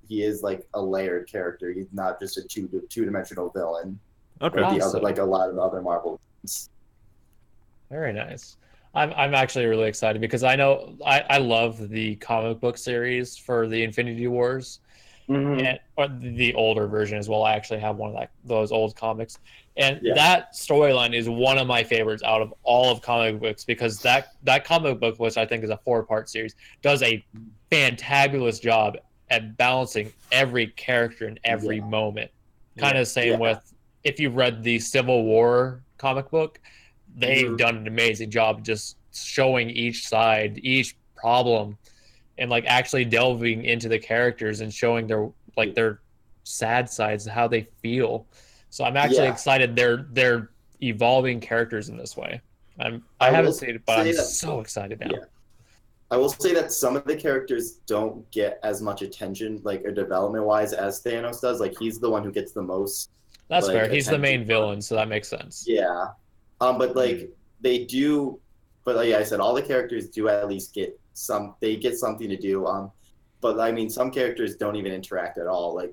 He is a layered character. He's not just a two-dimensional villain. Okay. Awesome. A lot of other Marvel villains. Very nice. I'm actually really excited because I know I love the comic book series for the Infinity Wars, and or the older version as well. I actually have one of those old comics, and that storyline is one of my favorites out of all of comic books because that comic book, which I think is a 4-part series, does a fantabulous job at balancing every character in every moment. Kind of same with if you've read the Civil War comic book. They've done an amazing job just showing each side, each problem, and actually delving into the characters and showing their sad sides, how they feel. So I'm actually excited they're evolving characters in this way. I haven't seen it, but I'm so excited now. Yeah. I will say that some of the characters don't get as much attention, development-wise, as Thanos does. He's the one who gets the most. That's fair. He's the main villain, so that makes sense. Yeah. But they do, but like I said, all the characters do at least get they get something to do. But I mean, some characters don't even interact at all. A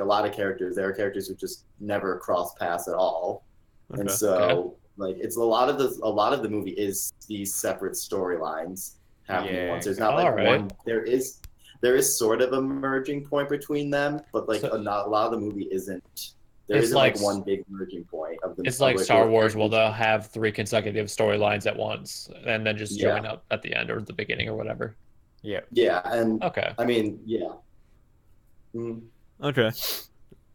lot of characters, there are characters who just never cross paths at all. Okay. And so it's a lot of the movie is these separate storylines happening once. There's not one. There is sort of a merging point between them, but a lot of the movie isn't. There isn't one big merging point of the. It's like Star Wars, where they'll have 3 consecutive storylines at once, and then just join up at the end or the beginning or whatever. Yeah. Yeah, and okay. I mean, Okay.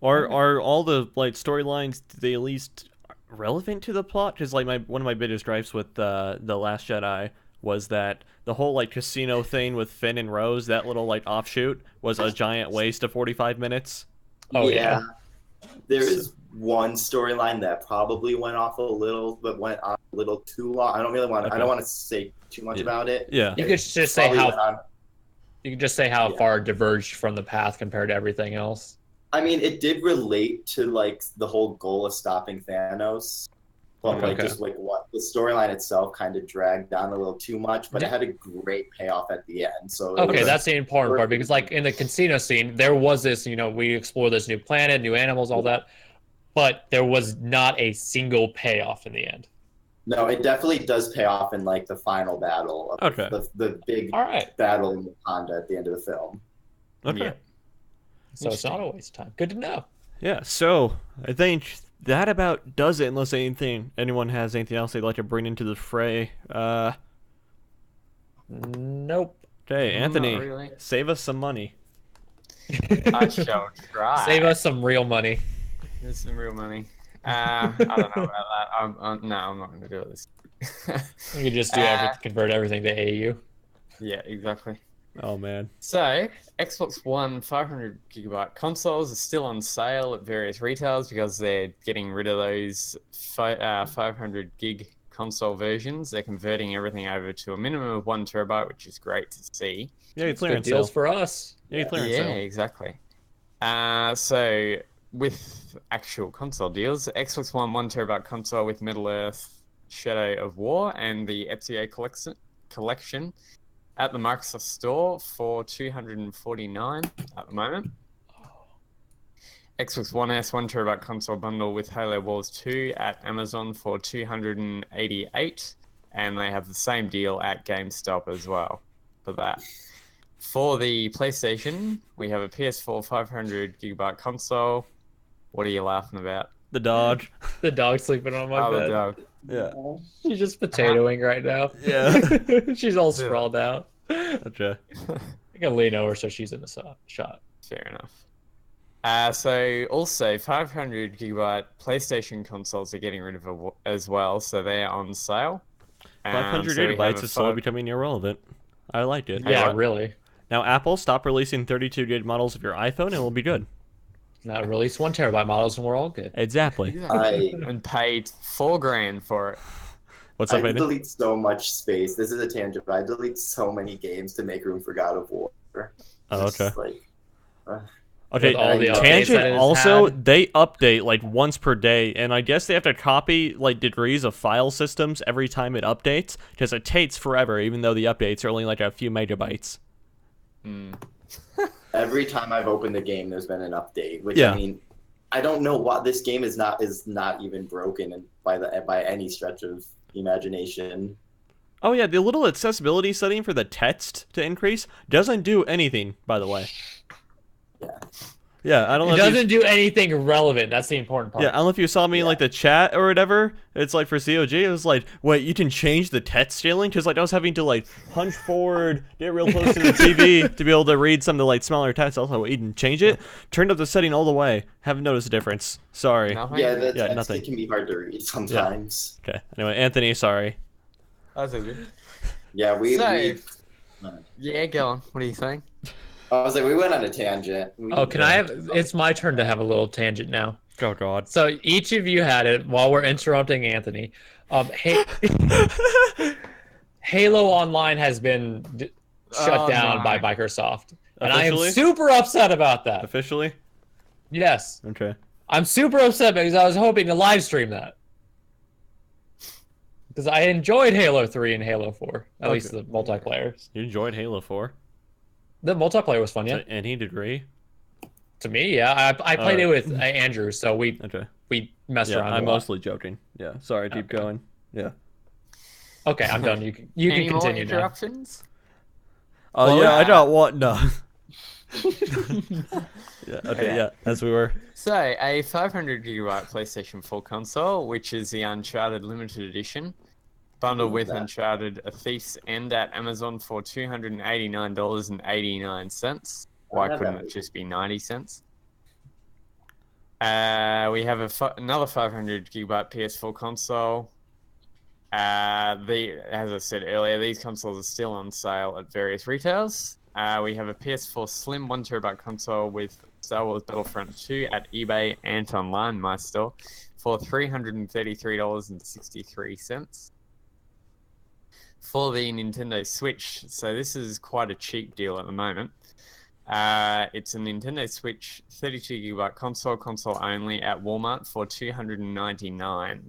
Are all the like storylines, do they at least relevant to the plot? Because like one of my biggest gripes with the Last Jedi was that the whole like casino thing with Finn and Rose, that little like offshoot, was a giant waste of 45 minutes. Oh, yeah. There is one storyline that probably went on a little too long. I don't really want. Okay. I don't want to say too much about it. Yeah. You could just say how far it diverged from the path compared to everything else. I mean, it did relate to like the whole goal of stopping Thanos, but like Okay. just like what the storyline itself kind of dragged down a little too much. But it had a great payoff at the end. So it Okay, was- that's the important part, because like in the casino scene, there was this, we explore this new planet, new animals, all that, but there was not a single payoff in the end. No, it definitely does pay off in like the final battle. Of Okay. The big All right, battle in Wakanda at the end of the film. Okay. Yeah. so it's not a waste of time. Good to know. Yeah, so I think that about does it, unless anyone has anything else they'd like to bring into the fray. Nope. Okay, Anthony, Not really. save us some money. I shall try. Save us some real money. There's some real money. I don't know about that. I'm not going to do this. You could just convert everything to AU. Yeah, exactly. Oh man. So, Xbox One 500GB consoles are still on sale at various retailers because they're getting rid of those 500 gig console versions. They're converting everything over to a minimum of 1 terabyte, which is great to see. Yeah, Good clearance deals sale. for us. Yeah, clearance Yeah, sale. exactly. So, with actual console deals, Xbox One 1 terabyte console with Middle Earth Shadow of War and the FCA collection at the Microsoft Store for $249 at the moment. Xbox One S 1 terabyte console bundle with Halo Wars 2 at Amazon for $288, and they have the same deal at GameStop as well for that. For the PlayStation, we have a PS4 500 gigabyte console. What are you laughing about? The dodge. The dog sleeping on my Oh, the bed. dog. Yeah. She's just potatoing right now. Yeah. She's all sprawled out. Gotcha. I can lean over so she's in the shot. Fair enough. So also 500 gigabyte PlayStation consoles are getting rid of as well, so they're on sale. 500 so we have gigabytes a is slowly five- becoming irrelevant. I like it. Yeah, what? really. Now, Apple, stop releasing 32 gig models of your iPhone and we'll be good. Now release 1 terabyte models and we're all good. Exactly. and paid $4,000 for it. What's I up, Aiden? delete so much space. This is a tangent, but I delete so many games to make room for God of War. Oh, It's okay. just like, Okay, With all the updates that Tangent it's also, had. they update like once per day, and I guess they have to copy like degrees of file systems every time it updates, because it takes forever, even though the updates are only like a few megabytes. every time I've opened the game, there's been an update. Which Yeah. I mean, I don't know what this game is not even broken by any stretch of imagination. Oh yeah, the little accessibility setting for the text to increase doesn't do anything, by the way. Yeah. Yeah, I don't know It if you- doesn't do anything relevant. That's the important part. Yeah, I don't know if you saw me in like the chat or whatever. It's like for COG, it was like, wait, you can change the text scaling? Because like I was having to like hunch forward, get real close to the TV to be able to read some of the like smaller text. I was like, wait, you can change it? Turned up the setting all the way. Haven't noticed a difference. Sorry. Nothing? Yeah, the Yeah, text, nothing. it can be hard to read sometimes. Okay. Anyway, Anthony, sorry. That's all good. Yeah, we Yeah, go on. What are you saying? I was like, we went on a tangent. Oh, can I have? It's my turn to have a little tangent now. Oh God. So each of you had it while we're interrupting Anthony. Halo Online has been shut down no. by Microsoft, and I am Officially? super upset about that. Officially? Yes, Okay. I'm super upset because I was hoping to live stream that. Because I enjoyed Halo 3 and Halo 4, at Okay. least the multiplayer. You enjoyed Halo 4? The multiplayer was fun, yeah. To any degree? To me, yeah. I played it Alright. with Andrew, so we Okay. messed Yeah, around. I'm a lot. mostly joking. Yeah. Sorry, keep Okay. going. Yeah. Okay, I'm done. You can Any more continue now. interruptions? Oh Well, yeah, I yeah. got what? No. Yeah. Okay. Yeah. As we were. So, a 500 gigabyte PlayStation 4 console, which is the Uncharted Limited Edition, bundled with that? Uncharted: A Thief's End at Amazon for $289.89. Why have couldn't that. it just be 90 cents? We have another 500 gigabyte PS4 console. As I said earlier, these consoles are still on sale at various retailers. We have a PS4 Slim 1 terabyte console with Star Wars Battlefront 2 at eBay and online, my store, for $333.63. For the Nintendo Switch, so this is quite a cheap deal at the moment. It's a Nintendo Switch 32 gigabyte console only at Walmart for $299.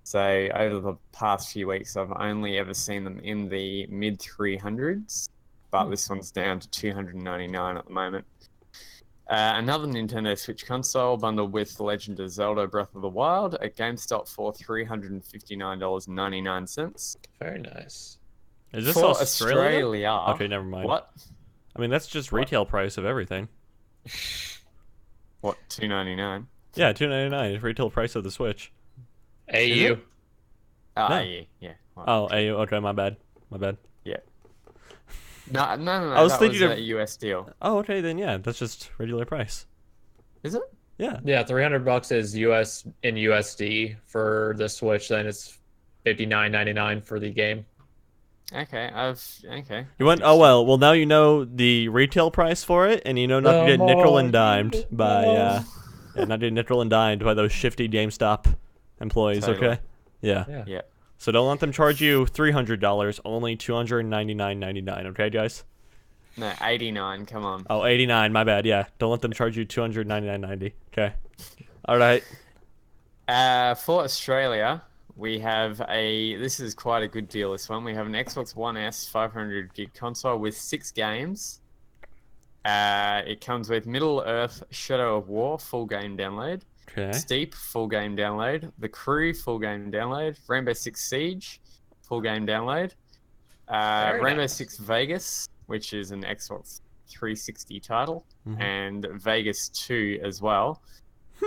So over the past few weeks, I've only ever seen them in the mid 300s, but this one's down to $299 at the moment. Another Nintendo Switch console bundled with The Legend of Zelda Breath of the Wild at GameStop for $359.99. Very nice. Is this For Australia? Okay, never mind. What? I mean, that's just retail price of everything. What, $299? Yeah, $299 is retail price of the Switch. AU. Oh, No. yeah. Well, Oh, okay, my bad. yeah. No. I was that thinking was of- a US deal. Oh, okay, then yeah, that's just regular price. Is it? Yeah. Yeah, $300 is US in USD for the Switch. Then it's $59.99 for the game. Okay, okay. You went? Oh well. Now you know the retail price for it, and you know not to get nickel and dimed by not to get nickel and dimed by those shifty GameStop employees. Totally. Okay. Yeah. Yeah. So don't let them charge you $300. Only $299.99. Okay, guys. No, 89. Come on. Oh, 89. My bad. Yeah. Don't let them charge you $299.90. Okay. All right. For Australia, we have this is quite a good deal, this one. We have an Xbox One S 500 gig console with 6 games. It comes with Middle Earth Shadow of War full game download. Okay. Steep full game download. The Crew full game download. Rainbow Six Siege full game download. Rainbow nice. Six Vegas, which is an Xbox 360 title, Mhm. and Vegas 2 as well.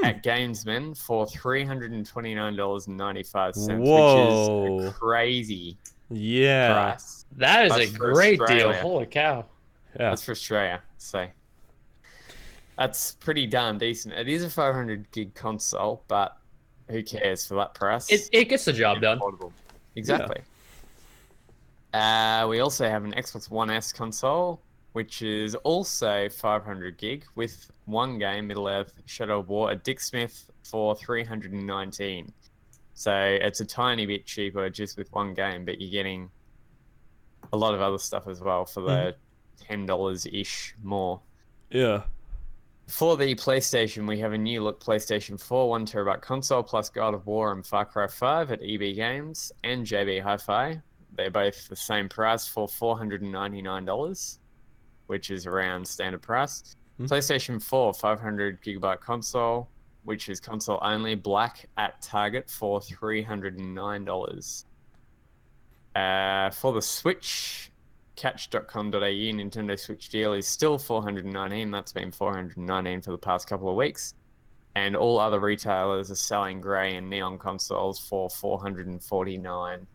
At Gamesman for $329.95, Whoa. which is a crazy Yeah. price. That is That's a for great deal. Australia. Holy cow. Yeah. That's for Australia, so that's pretty darn decent. It is a 500 gig console, but who cares for that price? It gets the job done. Affordable. Exactly. We also have an Xbox One S console, which is also 500 gig with 1 game, Middle Earth Shadow of War, at Dick Smith for $319. So it's a tiny bit cheaper just with 1 game, but you're getting a lot of other stuff as well for the $10-ish more. Yeah. For the PlayStation, we have a new look PlayStation 4 1 terabyte console plus God of War and Far Cry 5 at EB Games and JB Hi-Fi. They're both the same price for $499, which is around standard price. PlayStation 4 500 gigabyte console, which is console only, black at Target for $309. For the Switch, catch.com.au Nintendo Switch deal is still $419. That's been $419 for the past couple of weeks. And all other retailers are selling grey and neon consoles for $449,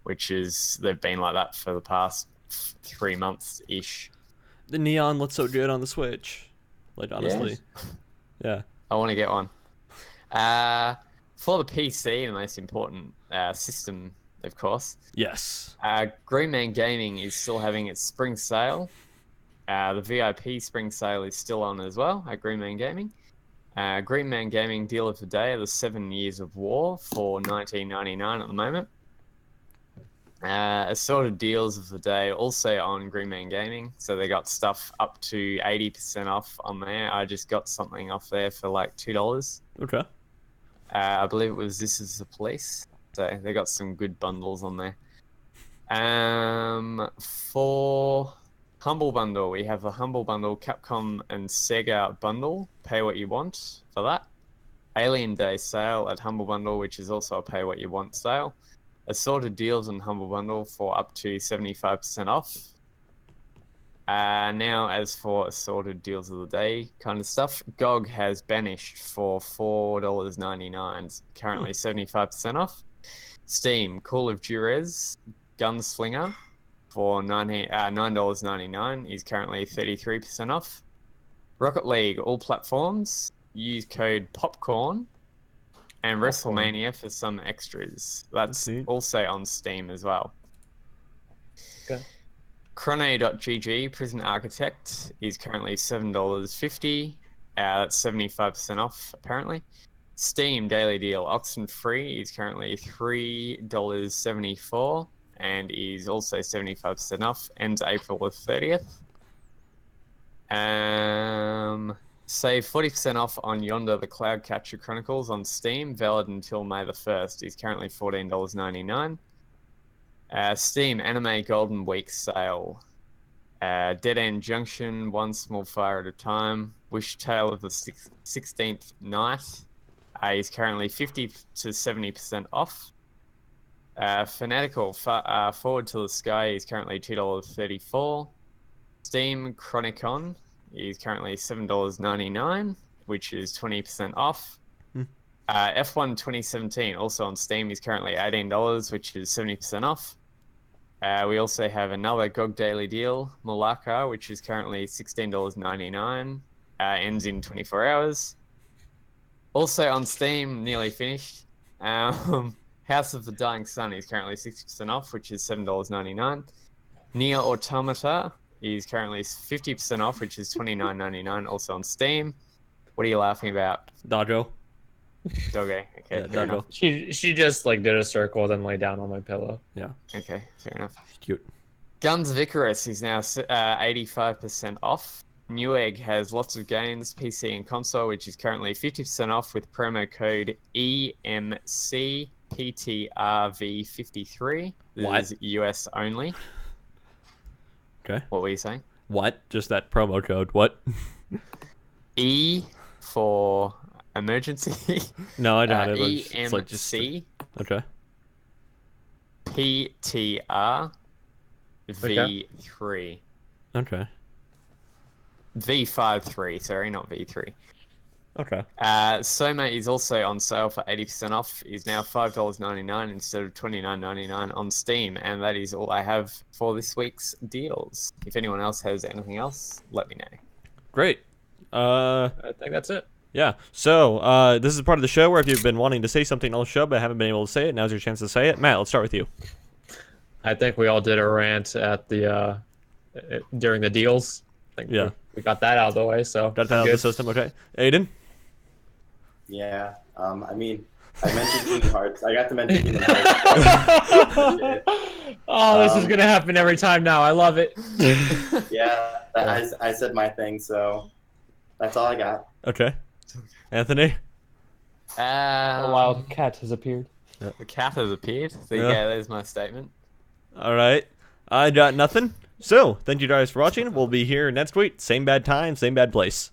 which is, they've been like that for the past 3 months-ish. The neon looks so good on the Switch. Like, honestly. Yeah. I want to get one. For the PC, the most important system, of course, Yes. Green Man Gaming is still having its spring sale. The VIP spring sale is still on as well at Green Man Gaming. Green Man Gaming deal of the day are the 7 Years of War for $19.99 at the moment. Assorted deals of the day also on Green Man Gaming. So they got stuff up to 80% off on there. I just got something off there for like $2. Okay. I believe it was This Is the Police. So they got some good bundles on there. For Humble Bundle, we have a Humble Bundle, Capcom and Sega bundle. Pay what you want for that. Alien Day sale at Humble Bundle, which is also a pay what you want sale. Assorted deals on Humble Bundle for up to 75% off. Now, as for assorted deals of the day kind of stuff, GOG has banished for $4.99, currently 75% off. Steam, Call of Juarez Gunslinger for $9.99 is currently 33% off. Rocket League, all platforms, use code POPCORN and Popcorn. WrestleMania for some extras. That's neat. also on Steam as well. Okay. Chrono.gg Prison Architect is currently $7.50. That's 75% off, apparently. Steam Daily Deal Oxenfree is currently $3.74 and is also 75% off. Ends April the 30th. Save 40% off on Yonder the Cloudcatcher Chronicles on Steam, valid until May the 1st. Is currently $14.99. Steam Anime Golden Week sale. Dead End Junction, One Small Fire at a Time. Wish Tale of the 16th Night is currently 50 to 70% off. Fanatical Forward to the Sky is currently $2.34. Steam Chronicon is currently $7.99, which is 20% off. F1 2017, also on Steam, is currently $18, which is 70% off. We also have another GOG Daily Deal, Malacca, which is currently $16.99. Ends in 24 hours. Also on Steam, nearly finished. House of the Dying Sun is currently 60% off, which is $7.99. Nier Automata is currently 50% off, which is $29.99, also on Steam. What are you laughing about? Dodgo. Okay, Yeah, fair enough. Dodgo. She just like did a circle, then lay down on my pillow. Okay, fair enough. Cute. Guns Vicarus is now 85% off. Newegg has lots of games, PC and console, which is currently 50% off with promo code EMCPTRV53. This What? is US only. Okay. What were you saying? What? Just that promo code. What? E for emergency. No, I don't. It's like just EMC okay. PTR V3. Okay. V53, sorry, not V3. Okay. Soma is also on sale for 80% off. Is now $5.99 instead of $29.99 on Steam, and that is all I have for this week's deals. If anyone else has anything else, let me know. Great. I think that's it. Yeah. So, this is part of the show where if you've been wanting to say something on the show but haven't been able to say it, now's your chance to say it. Matt, let's start with you. I think we all did a rant at the during the deals. I think Yeah. we got that out of the way. So Got that I'm out of the good. system. Okay. Aiden? Yeah. I mean, I mentioned Kingdom Hearts. I got to mention Kingdom Hearts. Oh, this is gonna happen every time now. I love it. Yeah, I said my thing, so that's all I got. Okay. Anthony? A wild cat has appeared. The cat has appeared. So Yeah. yeah, there's my statement. All right. I got nothing. So, thank you guys for watching. We'll be here next week. Same bad time, same bad place.